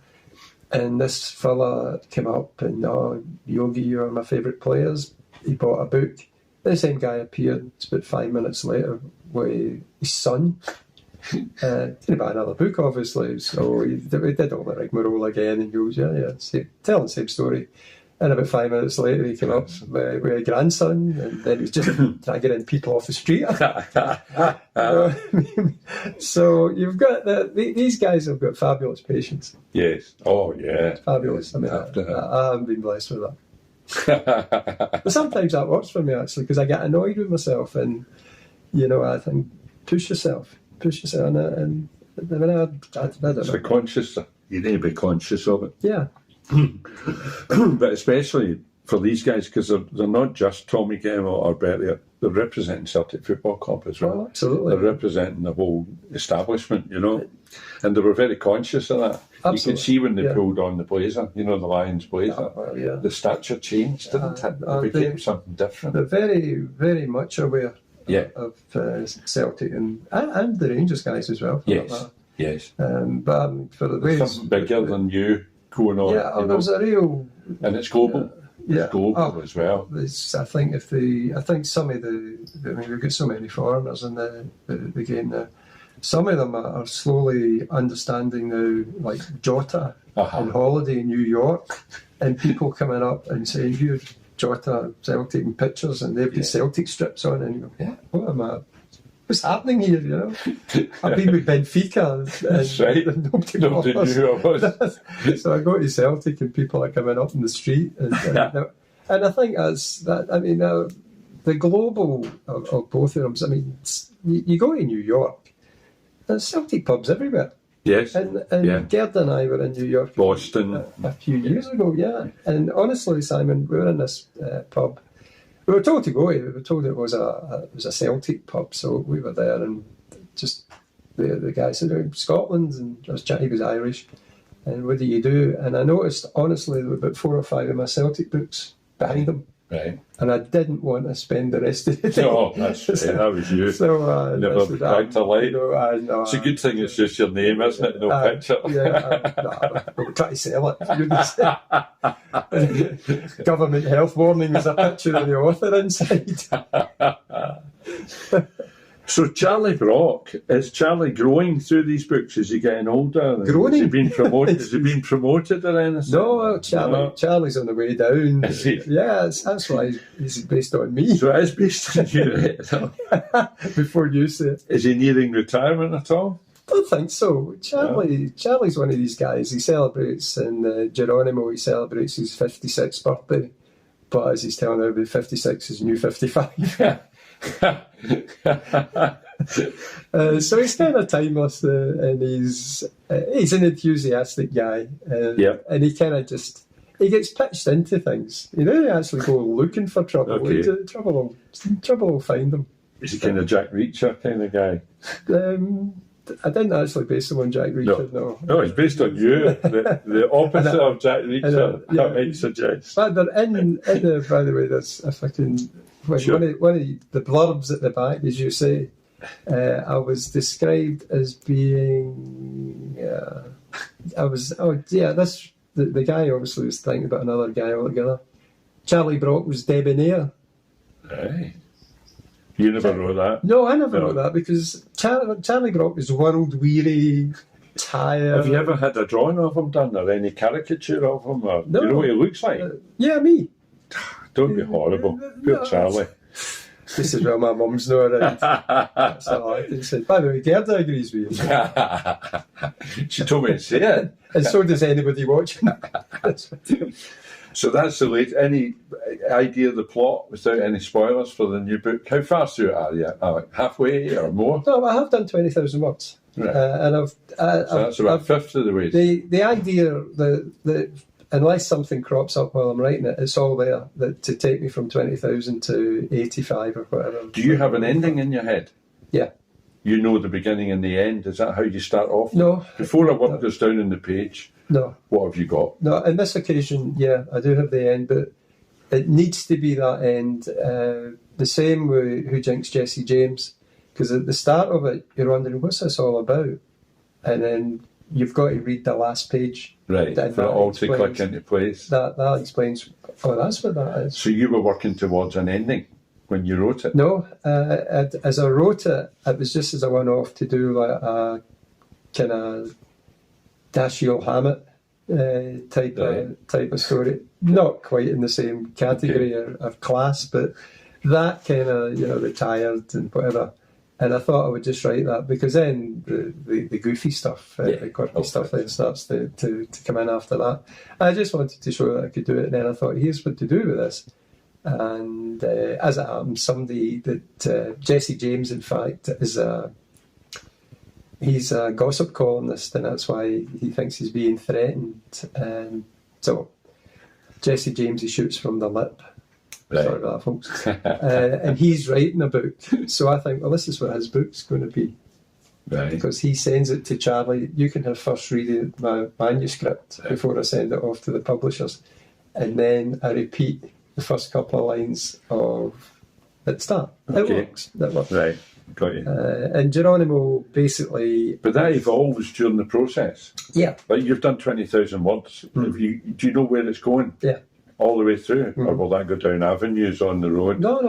And this fella came up and, oh, Yogi, you're my favourite players. He bought a book. The same guy appeared. It's about 5 minutes later with his son. Didn't buy another book, obviously. So we did all the rigmarole again, and he goes, yeah, telling the same story. And about 5 minutes later, he came up with a grandson, and then he was just trying to get in people off the street. So you've got these guys have got fabulous patience. Yes. Oh, yeah. It's fabulous. I mean, I haven't been blessed with that. But sometimes that works for me, actually, because I get annoyed with myself, and I think push yourself, and I mean, I don't know. It's conscious. You need to be conscious of it. Yeah. But especially for these guys, because they're not just Tommy Gemmell or Bertie, they're representing Celtic Football Club as well. Oh, absolutely. They're representing the whole establishment, and they were very conscious of that. Absolutely. You could see when they pulled on the blazer, the Lions blazer, Yeah. the stature changed, didn't it? It became something different. They're very, very much aware of Celtic and the Rangers guys as well. Yes. But for the way Something bigger than you going on. Yeah, there's a real, and it's global. Yeah. It's global as well. I think some of we've got so many foreigners in the game now. Some of them are slowly understanding now, like Jota on holiday in New York, and people coming up and saying, "You Jota Celtic taking pictures," and they've got Celtic strips on, and you go, "What am I? What's happening here?" I've been with Benfica, That's right. And nobody knew I was. So I go to Celtic, and people are coming up in the street, and I think that's that. I mean, the global of both of them. I mean, you go to New York, there's Celtic pubs everywhere. Yes. And Gerda and I were in New York, Boston, a few years ago. Yeah, and honestly, Simon, we were in this pub. We were told to go. We were told it was a Celtic pub, so we were there, and just the guy said, "Scotland," and I was chatting. He was Irish, and what do you do? And I noticed, honestly, there were about 4 or 5 of my Celtic books behind them. Right. And I didn't want to spend the rest of the day. Oh, that's right. That was you. So never cracked a light. No, it's a good thing it's just your name, isn't it? No picture. We're trying to sell it. Government health warning, there's a picture of the author inside. So Charlie Brock, is Charlie growing through these books? Is he getting older? Growing? Has he been promoted? Has he been promoted or anything? No, Charlie's on the way down. Is he? Yeah, that's why he's based on me. So it is based on you. Before you say it. Is he nearing retirement at all? I don't think so. Charlie's one of these guys. He celebrates in Geronimo. He celebrates his 56th birthday, but as he's telling everybody, 56 is new 55. So he's kind of timeless, and he's an enthusiastic guy, and he kind of he gets pitched into things. He doesn't actually go looking for trouble. Okay. Trouble will find him. Is he kind of Jack Reacher kind of guy? I didn't actually base him on Jack Reacher. No, it's based on you. The opposite of Jack Reacher. That might suggest. But by the way, there's if I can. One of the blurbs at the back, as you say, I was described as being. The guy obviously was thinking about another guy altogether. Charlie Brock was debonair. Right. You never wrote that? No, I never wrote that because Charlie Brock is world weary, tired. Have you ever had a drawing of him done or any caricature of him? Or, No. You know what he looks like? Yeah, me. Don't be horrible. Poor Charlie. This is where my mum's not around. That's all I can say. By the way, Gerda agrees with you. She told me to say it. And so does anybody watching. So that's the late. Any idea of the plot without any spoilers for the new book? How far through it are you? Like halfway or more? No, I have done 20,000 words. Right. And So that's about a fifth of the way. The idea that unless something crops up while I'm writing it, it's all there to take me from 20,000 to 85 or whatever. Do you have an ending in your head? Yeah. You know the beginning and the end. Is that how you start off? No. Before a word goes down on the page, No. what have you got? No, on this occasion, yeah, I do have the end, but it needs to be that end. The same with Who Jinxed Jesse James. Because at the start of it, you're wondering, what's this all about? And then you've got to read the last page. Right, And for it that all to explains- click into place. That explains, oh, that's what that is. So you were working towards an ending when you wrote it? No, as I wrote it, it was just as a one-off to do like a kind of Dashiell Hammett type of story. Not quite in the same category of class, but that kind of, retired and whatever. And I thought I would just write that because then the goofy stuff, the quirky stuff then starts to come in after that. I just wanted to show that I could do it, and then I thought, here's what to do with this. And as it happens, somebody that Jesse James, in fact, he's a gossip columnist, and that's why he thinks he's being threatened. And so Jesse James, he shoots from the lip. Right. Sorry about that, folks. And he's writing a book. So I think, well, this is what his book's going to be. Right. Because he sends it to Charlie. You can have first read of my manuscript before I send it off to the publishers. And then I repeat the first couple of lines of at the start. It works. That works. Right. Got you. And Geronimo basically... But that evolves during the process. Yeah. Like you've done 20,000 words. Do you know where it's going? Yeah. All the way through? Or will that go down avenues on the road? No.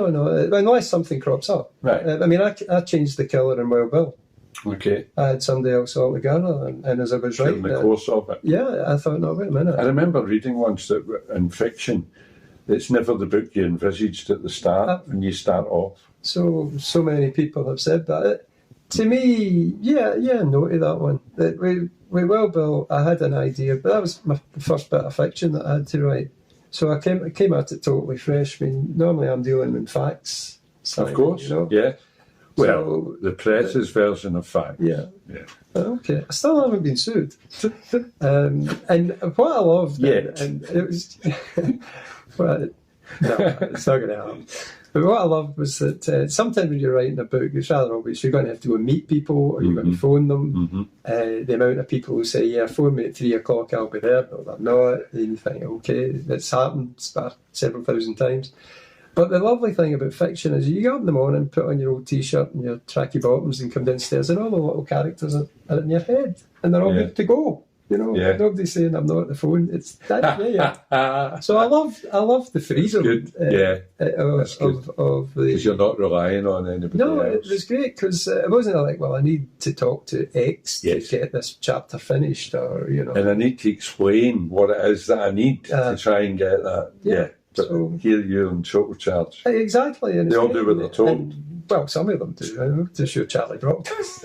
Unless something crops up. Right. I changed the killer in Wild Bill. Okay. I had somebody else altogether, and as I was During writing the it, course of it. yeah, I thought, no, wait a minute. I remember reading once that in fiction, it's never the book you envisaged at the start when you start off. So many people have said that. To me, no to that one. That with Wild Bill, I had an idea, but that was the first bit of fiction that I had to write. So I came at it totally fresh. I mean, normally I'm dealing in facts. Of course, yeah. Well, So, the press's version of fact. yeah. Yeah. Okay, I still haven't been sued. And what I loved, Yet. and it was, well, no, it's not going to happen. But what I loved was that sometimes when you're writing a book, it's rather obvious you're going to have to go and meet people, or you're going to phone them. The amount of people who say, "Yeah, phone me at 3 o'clock, I'll be there." No, I'm not. And you think, okay, that's happened several thousand times. But the lovely thing about fiction is you get up in the morning, put on your old T-shirt and your tracky bottoms and come downstairs, and all the little characters are in your head, and they're all good to go. Nobody's saying I'm not at the phone. It's that, yeah. So I love the freedom. Good. Yeah. Of the. Because you're not relying on anybody No, else. it was great because it wasn't like, well, I need to talk to X to get this chapter finished, or And I need to explain what it is that I need to try and get that. Yeah. But So- here you're in total charge. Exactly, and They it's all great. do what they're told. Well, some of them do. I know, to show Charlie Brock does.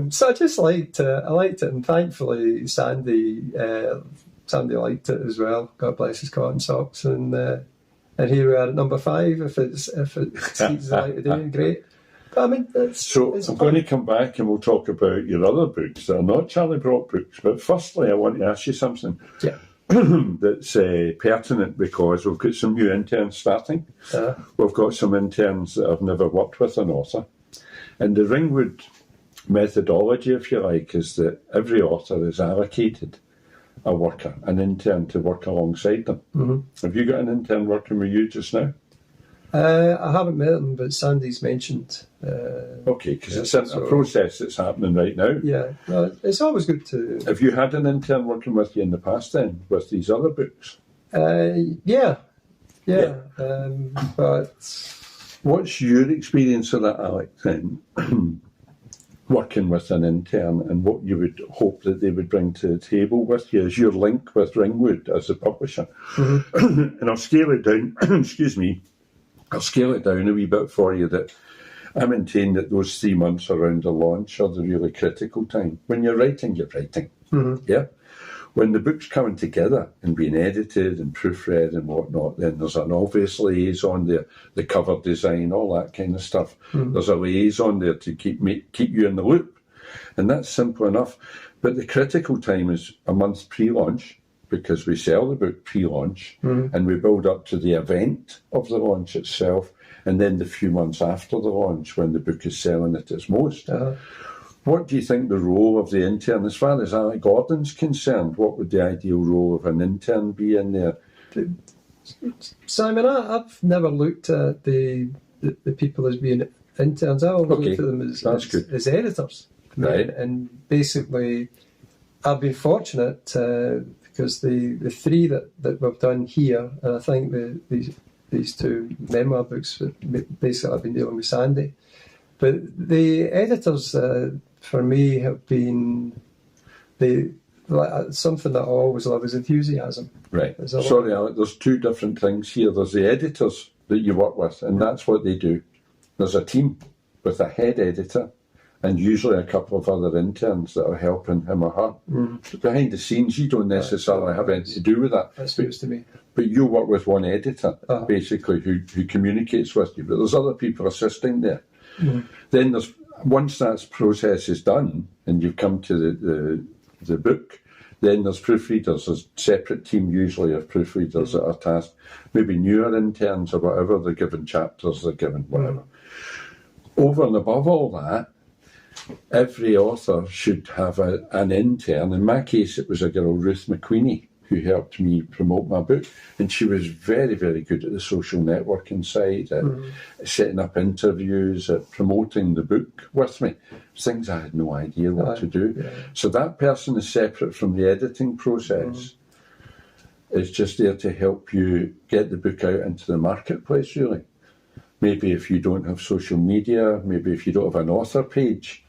So I just liked it, and thankfully Sandy liked it as well. God bless his cotton socks, and here we are at number 5. If it sees the light of day, great. But I mean, it's I'm fun. going to come back and we'll talk about your other books that are not Charlie Brock books. But firstly, I want to ask you something. Yeah. That's pertinent because we've got some new interns starting. We've got some interns that have never worked with an author. And the Ringwood methodology, if you like, is that every author is allocated a worker, an intern to work alongside them. Have you got an intern working with you just now? I haven't met them, but Sandy's mentioned. Okay, because it's a process that's happening right now. Yeah, no, it's always good to. Have you had an intern working with you in the past then, with these other books? Yeah. But What's your experience of that, Alex, then? Working with an intern, and what you would hope that they would bring to the table with you as your link with Ringwood as a publisher. And I'll scale it down, excuse me, I'll scale it down a wee bit for you, that I maintain that those 3 months around the launch are the really critical time. When you're writing, you're writing. Yeah. When the book's coming together and being edited and proofread and whatnot, then there's an obvious liaison there, the cover design, all that kind of stuff. There's a liaison there to keep you in the loop. And that's simple enough. But the critical time is a month pre-launch, because we sell the book pre-launch and we build up to the event of the launch itself, and then the few months after the launch when the book is selling at its most. What do you think the role of the intern, as far as Alec Gordon's concerned, what would the ideal role of an intern be in there? Simon, I've never looked at the people as being interns. I always Okay, look at them as, that's as, good. as editors. Right. And basically, I've been fortunate because the three that we've done here, and I think these two memoir books, basically I've been dealing with Sandy. But the editors, for me, have been something that I always love is enthusiasm. Right. There's a lot- Sorry, Alec, there's two different things here. There's the editors that you work with, and that's what they do. There's a team with a head editor and usually a couple of other interns that are helping him or her. So behind the scenes, you don't necessarily have anything to do with that. That's news to me. But you work with one editor, Uh-huh. basically, who communicates with you. But there's other people assisting there. Then there's once that process is done and you've come to the book, then there's proofreaders. There's a separate team usually of proofreaders that are tasked, maybe newer interns or whatever, they're given chapters, they're given whatever. Over and above all that, every author should have an intern. In my case, it was a girl, Ruth McQueenie, who helped me promote my book. And she was very, very good at the social networking side, at setting up interviews, at promoting the book with me. Things I had no idea what to do. Yeah. So that person is separate from the editing process. It's just there to help you get the book out into the marketplace, really. Maybe if you don't have social media, maybe if you don't have an author page,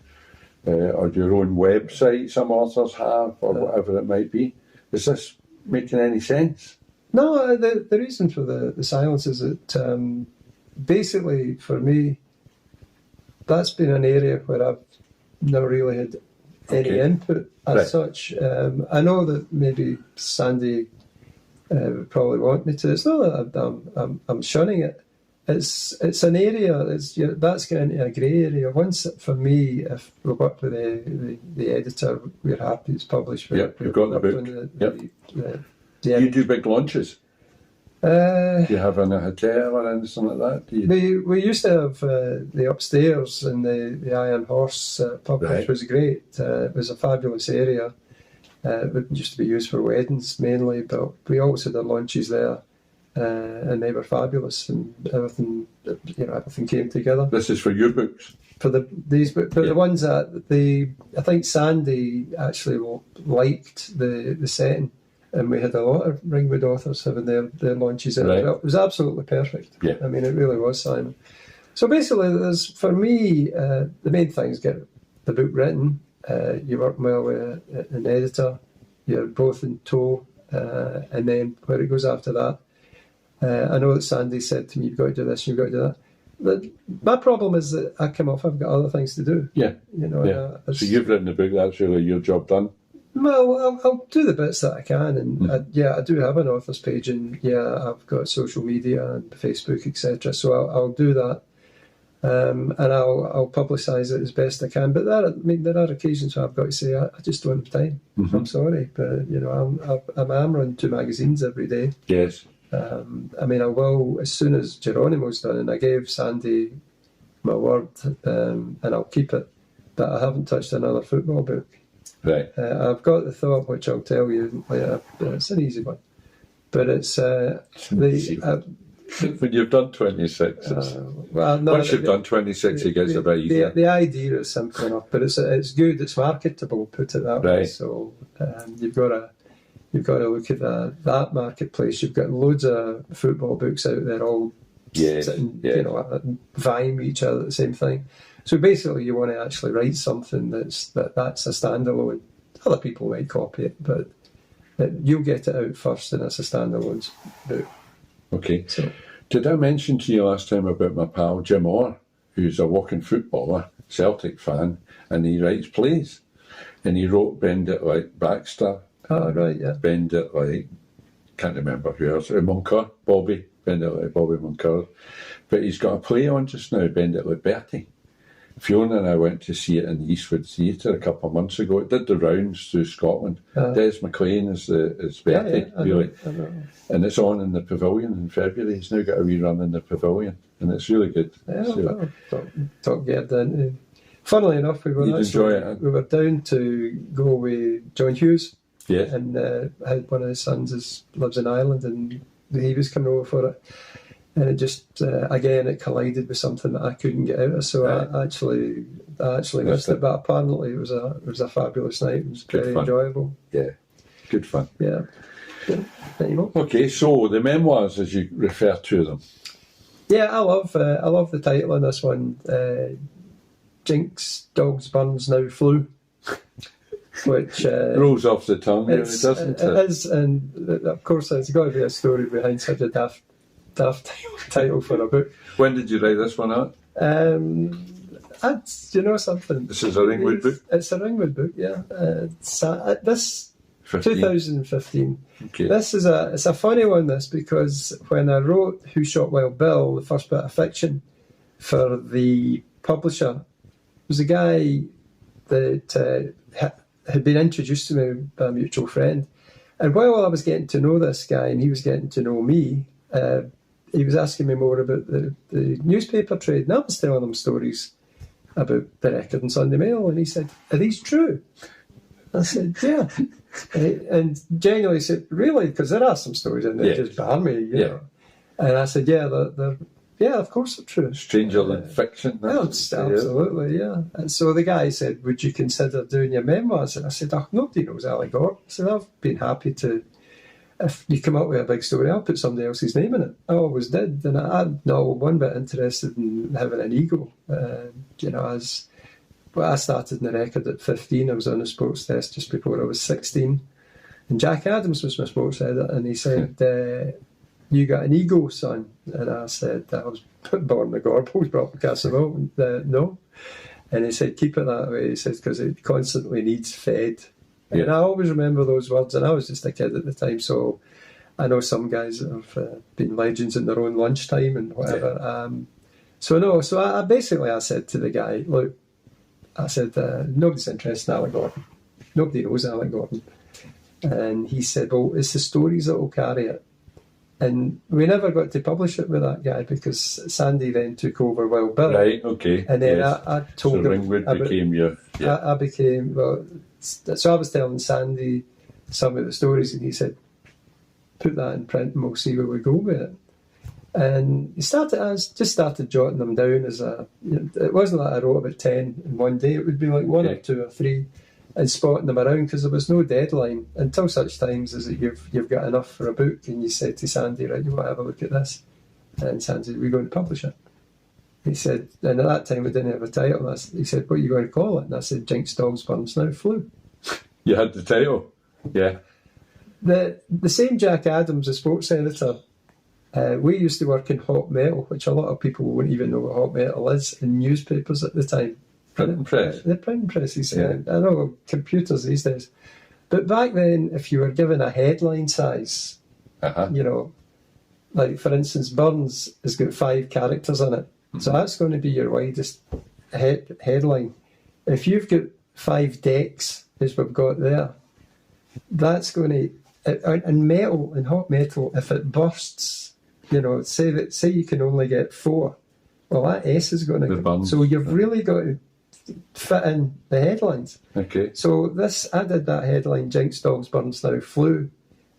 or your own website some authors have, or whatever it might be. Is this making any sense? No, the reason for the silence is that basically for me, that's been an area where I've never really had any Okay. input as Right. such. I know that maybe Sandy would probably want me to. It's not that I'm shunning it. It's an area. That's getting into a grey area. Once for me, if we work with the editor, we're happy it's published. Yep, you've got the we're book. doing Yep. the You do big launches? Uh, Do you have in a hotel or anything like that? Do you? we used to have the upstairs in the Iron Horse pub, Right. which was great. It was a fabulous area. It used to be used for weddings mainly, but we always had our lunches there, and they were fabulous. And everything came together This is for your books? for the ones that I think Sandy actually liked the setting. And we had a lot of Ringwood authors having their launches in Right. it. It was absolutely perfect. Yeah. I mean, it really was, Simon. So basically, for me, the main thing is get the book written. You work well with an editor. You're both in tow. And then where it goes after that. I know that Sandy said to me, you've got to do this, you've got to do that. But my problem is that I've got other things to do. Yeah. You know, Yeah. So you've written the book, that's really your job done? Well, I'll do the bits that I can, and I do have an author's page, and I've got social media and Facebook, etc. So I'll do that, and I'll publicise it as best I can. But there are occasions where I've got to say I just don't have time. I'm sorry, but I'm running 2 magazines every day. Yes. I will as soon as Geronimo's done, and I gave Sandy my word, and I'll keep it, that I haven't touched another football book. Right. I've got the thought, which I'll tell you later. It's an easy one, but it's When you've done 26, once you've done 26, it gets a bit easier. The idea is simple enough, but it's good. It's marketable. Put it that way. Right. So you've got to look at that marketplace. You've got loads of football books out there, all Yes. sitting, Yes. vying with each other at the same thing. So basically, you want to actually write something that's a standalone. Other people might copy it, but you'll get it out first, and it's a standalone book. Okay. So, Did I mention to you last time about my pal Jim Orr, who's a walking footballer, Celtic fan, and he writes plays? And he wrote Bend It Like Baxter, right, yeah. Bend It Like, can't remember who else, Moncur, Bobby, Bend It Like Bobby Moncur. But he's got a play on just now, Bend It Like Bertie. Fiona and I went to see it in the Eastwood Theatre a couple of months ago. It did the rounds through Scotland. Des McLean is Bertie, really. I know. And it's on in the Pavilion in February. He's now got a rerun in the Pavilion, and it's really good. So, Talk get into. Funnily enough, we were You'd enjoy it, huh? we were down to go with John Hughes, yes. and had one of his sons lives in Ireland, and he was coming over for it. And it just, again, it collided with something that I couldn't get out of. So I actually missed it. But apparently it was a fabulous night. It was Good very fun. enjoyable. Yeah, good fun. Yeah. There you go. Okay, so the memoirs, as you refer to them. Yeah, I love the title on this one. Jinx, Dogs, Burns, Now Flew. Which Rolls off the tongue, really, doesn't it? It is, and of course there's got to be a story behind such a daft title for a book. When did you write this one out? You know something. This is a Ringwood book? It's a Ringwood book, yeah. This 15. 2015. Okay. This is it's a funny one. This because when I wrote Who Shot Wild Bill, the first bit of fiction for the publisher, there was a guy that had been introduced to me by a mutual friend, and while I was getting to know this guy and he was getting to know me, he was asking me more about the newspaper trade, and I was telling him stories about the Record and Sunday Mail, and he said, "Are these true?" I said, "Yeah." And genuinely said, "Really?" Because there are some stories in there Yeah. just bar me, you know. And I said, "Yeah, yeah, of course they're true." Stranger than fiction. Well, absolutely, yeah. And so the guy said, "Would you consider doing your memoirs?" And I said, "Oh, nobody knows Ali Gordon." I said, "I've been happy to. If you come up with a big story, I'll put somebody else's name in it. I always did, and I'm not one bit interested in having an ego. I started in the Record at 15. I was on the sports desk just before I was 16. And Jack Adams was my sports editor, and he said, "You got an ego, son?" And I said, "I was born in the Gorbals, brought up in Castleville." No. And he said, "Keep it that way." He said, "Because it constantly needs fed." Yeah. And I always remember those words, and I was just a kid at the time, so I know some guys that have been legends in their own lunchtime and whatever. Yeah. So I said to the guy, "Look," I said, "Nobody's interested in Alec Gordon. Nobody knows Alec Gordon." And he said, "Well, it's the stories that will carry it." And we never got to publish it with that guy because Sandy then took over Wild Bill. Right, okay. And then yes. I told him. Ringwood became your... Yeah. I became, so I was telling Sandy some of the stories, and he said, "Put that in print and we'll see where we go with it." And he started jotting them down it wasn't like I wrote about 10 in one day, it would be like one or two or three, and spotting them around because there was no deadline until such times as that you've got enough for a book, and you said to Sandy, "Right, you want to have a look at this?" And Sandy said, "We're going to publish it." He said, and at that time we didn't have a title. He said, "What are you going to call it?" And I said, "Jinx, Dogs, Burns, Now Flew." You had the title? Yeah. The same Jack Adams, the sports editor, we used to work in Hot Metal, which a lot of people wouldn't even know what Hot Metal is, in newspapers at the time. Printing press. The printing presses. Yeah. I know computers these days. But back then, if you were given a headline size, like for instance, Burns has got 5 characters in it. Mm-hmm. So that's going to be your widest headline. If you've got 5 decks, as we've got there, that's going to, in metal, in Hot Metal, if it bursts, say you can only get 4, well, that S is going to burn. So you've really got to fit in the headlines. Okay. So I did that headline, Jinx, Dogs, Burns, Now Flew,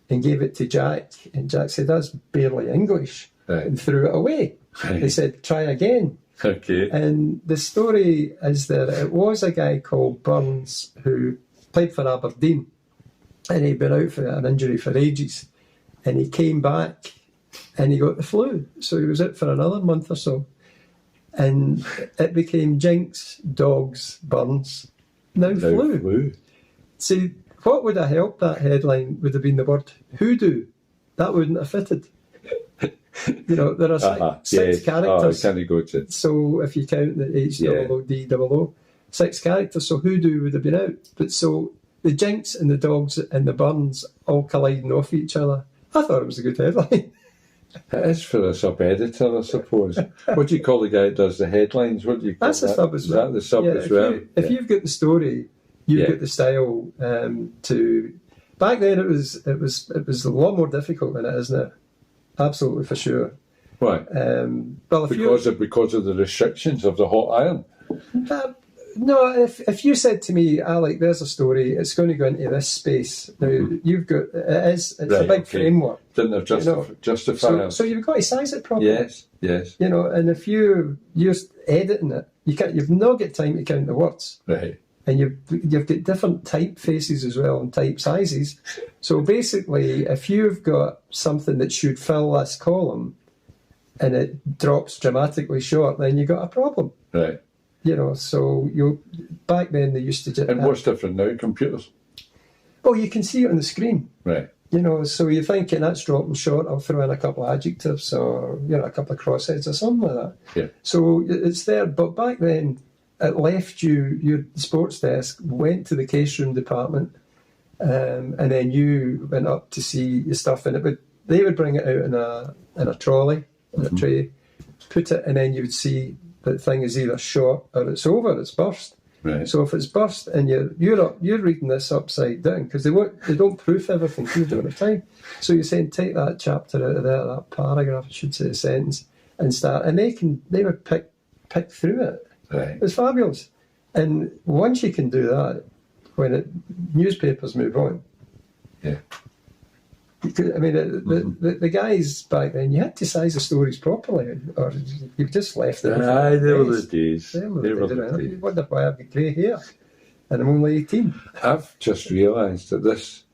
and gave it to Jack, and Jack said, "That's barely English," and threw it away. Right. He said, "Try again." Okay. And the story is that it was a guy called Burns who played for Aberdeen, and he'd been out for an injury for ages, and he came back and he got the flu, so he was out for another month or so, and it became Jinx, Dogs, Burns, Now Flew. See, what would have helped that headline would have been the word hoodoo. That wouldn't have fitted. There are six characters. Oh, go to it. So if you count the HOODOO, 6 characters, so hoodoo would have been out. But so the Jinx and the Dogs and the Burns all colliding off each other. I thought it was a good headline. It is for a sub-editor, I suppose. What do you call the guy that does the headlines? What do you call That's that? the sub as well. Is that the sub as well? If you've got the story, you've got the style to... Back then it was a lot more difficult than it is now. Absolutely, for sure. Why? Well, because of the restrictions of the hot iron. No, if you said to me, Alec, there's a story, it's going to go into this space. Now, you've got, it's a Right, big okay. framework. Didn't have justifier. So you've got to size it properly. Yes. You know, and if you're editing it, you've not got time to count the words. Right. And you've got different typefaces as well and type sizes. So basically, if you've got something that should fill this column and it drops dramatically short, then you've got a problem. Right. You know, so back then they used to just... And what's different now, computers? Oh, you can see it on the screen. Right. You know, so you're thinking that's dropping short, I'll throw in a couple of adjectives or, you know, a couple of crossheads or something like that. Yeah. So it's there, but back then it left you, your sports desk went to the case room department, and then you went up to see your stuff, and they would bring it out in a trolley, in a tray, put it, and then you would see that thing is either short or it's over, it's burst. Right. So if it's burst and you're reading this upside down, because they don't proof everything, you don't have time. So you're saying take that chapter out of there, that paragraph, I should say, a sentence, and start, and they would pick through it. Right. It's fabulous. And once you can do that, when newspapers move on, Yeah. I mean, the guys back then, you had to size the stories properly, or you just left it. Aye, they were the days. They were the days. I wonder why I've got grey hair, and I'm only 18. I've just realised that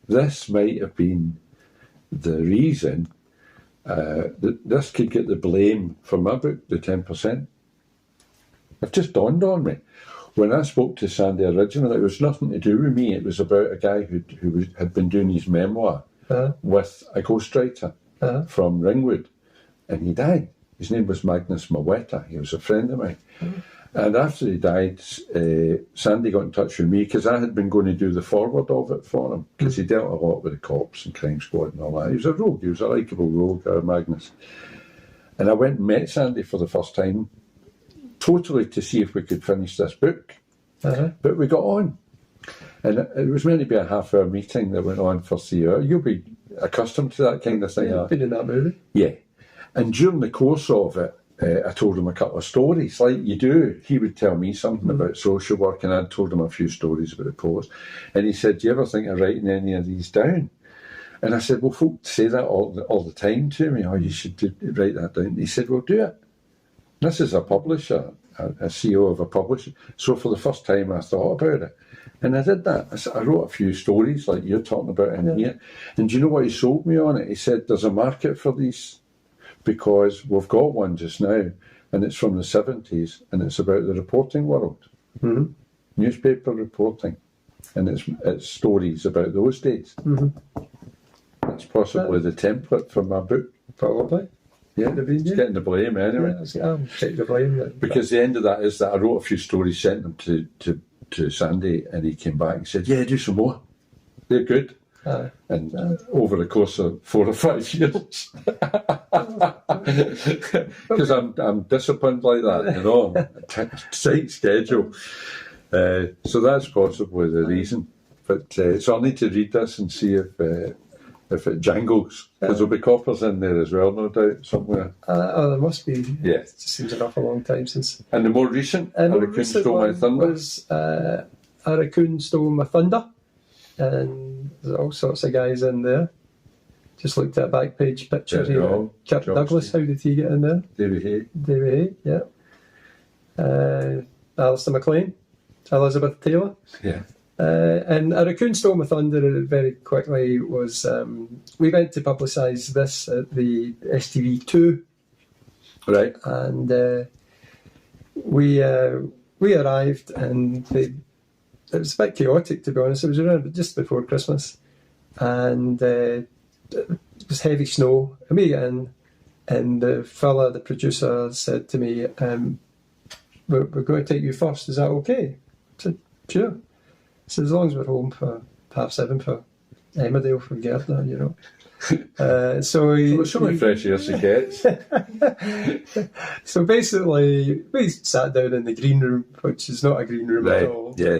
this might have been the reason that this could get the blame for my book, The 10%. It just dawned on me. When I spoke to Sandy originally, it was nothing to do with me. It was about a guy who had been doing his memoir with a ghostwriter from Ringwood, and he died. His name was Magnus Maweta. He was a friend of mine. And after he died, Sandy got in touch with me because I had been going to do the forward of it for him, because he dealt a lot with the cops and crime squad and all that. He was a rogue. He was a likeable rogue, Magnus. And I went and met Sandy for the first time, totally to see if we could finish this book. But we got on. And it was meant to be a half-hour meeting that went on for 3 hours. You'll be accustomed to that kind of thing. Yeah, I've been in that movie. Yeah. And during the course of it, I told him a couple of stories, like you do. He would tell me something about social work, and I'd told him a few stories about the post. And he said, do you ever think of writing any of these down? And I said, well, folk say that all the time to me. Oh, you should write that down. And he said, well, do it. This is a publisher, a CEO of a publisher. So for the first time, I thought about it. And I did that. I wrote a few stories like you're talking about in here. And do you know what he sold me on it? He said, there's a market for these, because we've got one just now, and it's from the 70s, and it's about the reporting world. Newspaper reporting. And it's stories about those days. That's possibly the template for my book. Probably. Yeah, it's getting the blame anyway. I'll take the blame. Because the end of that is that I wrote a few stories, sent them to Sandy, and he came back and said, yeah, do some more. They're good. And over the course of 4 or 5 years. Because I'm disciplined like that, you know, tight schedule. So that's possibly the reason. But so I'll need to read this and see if it jangles, because there'll be coppers in there as well, no doubt, somewhere. There must be. Yeah. It seems an awful long time since. And the more recent, And A Raccoon Stole My Thunder. Was A Raccoon Stole My Thunder, and there's all sorts of guys in there. Just looked at a back page picture There you here. go. Kirk Douglas, how did he get in there? David Hay. David Hay, yeah. Alistair MacLean, Elizabeth Taylor. Yeah. And A Raccoon Stole My Thunder very quickly was, we went to publicise this at the STV2. Right. And we arrived, and it was a bit chaotic, to be honest. It was around just before Christmas, and it was heavy snow. And we get in, and the producer, said to me, we're going to take you first, is that okay? I said, sure. So as long as we're home for 7:30 for Emmerdale from Gerda, you know. So many fresh airs he gets. So basically, we sat down in the green room, which is not a green room Right, at all. yeah.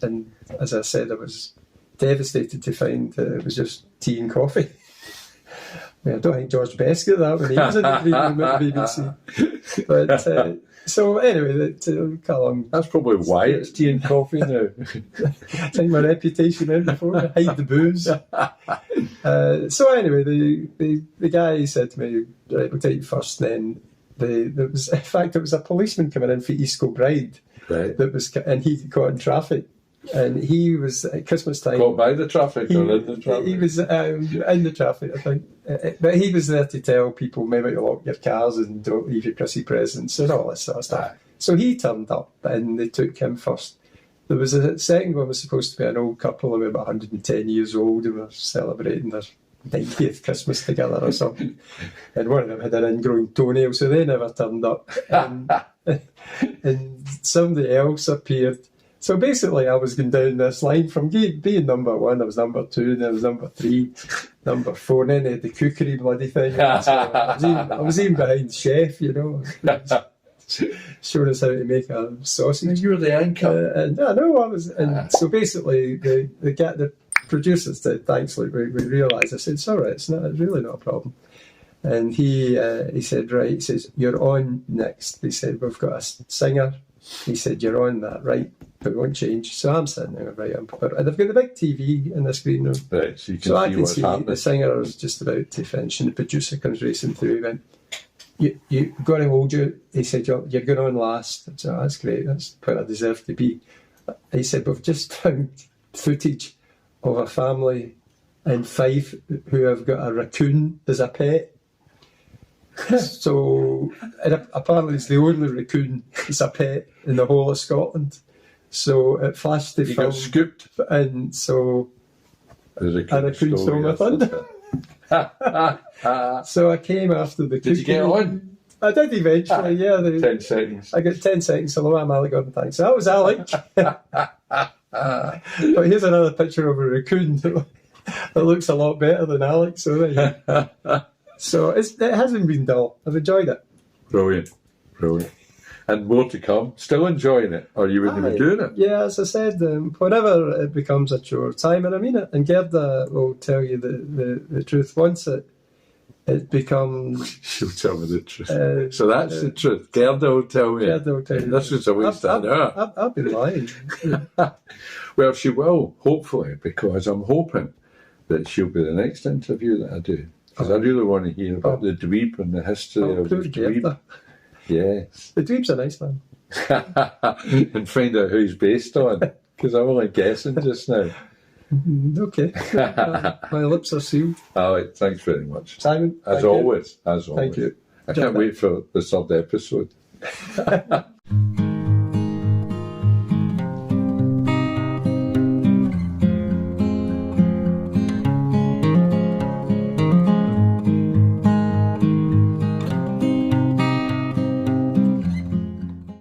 And as I said, I was devastated to find that it was just tea and coffee. I don't think George Best got that when he was in the green room at the BBC. But so anyway, cut along. That's probably why it's tea and coffee now. I think my reputation out before I hide the booze. So anyway, the guy said to me, "Right, we'll take you first." And then there was, in fact, it was a policeman coming in for East Kilbride. Right. And he got caught in traffic, and he was at Christmas time. Caught by the traffic or in the traffic? He was in the traffic, I think. But he was there to tell people maybe to lock your cars and don't leave your Chrissy presents and all this sort of stuff. So he turned up, and they took him first. There was a second one was supposed to be an old couple of about 110 years old who were celebrating their 90th Christmas together or something. And one of them had an ingrown toenail, so they never turned up. And somebody else appeared. So basically, I was going down this line from being number one, I was number two, and I was number three, number four, and then they had the cookery bloody thing. So I was even behind the chef, you know, showing us how to make a sausage. You were the anchor. And I know I was. And so basically, the producers said, "Thanks, Luke, we realised." I said, "It's all right, it's really not a problem." And he said, "Right," he says, "You're on next." He said, "We've got a singer." He said, "You're on that, right? But it won't change." So I'm sitting there, right? And they've got the big TV in the screen room. Right, so you can So see I can what's see happening. the singer was just about to finish, and the producer comes racing through. He went, "You got to hold you." He said, "You're going on last." I said, "Oh, that's great. That's where I deserve to be." He said, "We've just found footage of a family in Fife who have got a raccoon as a pet." So, and apparently it's the only raccoon that's a pet in the whole of Scotland. So it flashed the You film, got scooped. and so There's a and I couldn't stole my thunder. So I came after the cookie. Did you get on? I did eventually, yeah. 10 seconds. I got 10 seconds. Hello, I'm Alec Gordon, thanks. So that was Alec. But here's another picture of a raccoon that looks a lot better than Alec. So there you go. So it hasn't been dull. I've enjoyed it. Brilliant. Brilliant. And more to come. Still enjoying it, or you wouldn't be doing it? Yeah, as I said, whenever it becomes a chore time, and I mean it, and Gerda will tell you the truth. Once it becomes... She'll tell me the truth. So that's the truth. Gerda will tell me. Gerda will tell you. This is a waste of hour. I've been lying. Well, she will, hopefully, because I'm hoping that she'll be the next interview that I do. Because I really want to hear about the dweeb and the history of the poor dweeb. Gerda. Yes. The dweeb's a nice man. And find out who he's based on. Because I'm only guessing just now. Okay. My lips are sealed. Alec, thanks very much. Simon, As thank you. always. As always. Thank you. I can't wait for the third episode.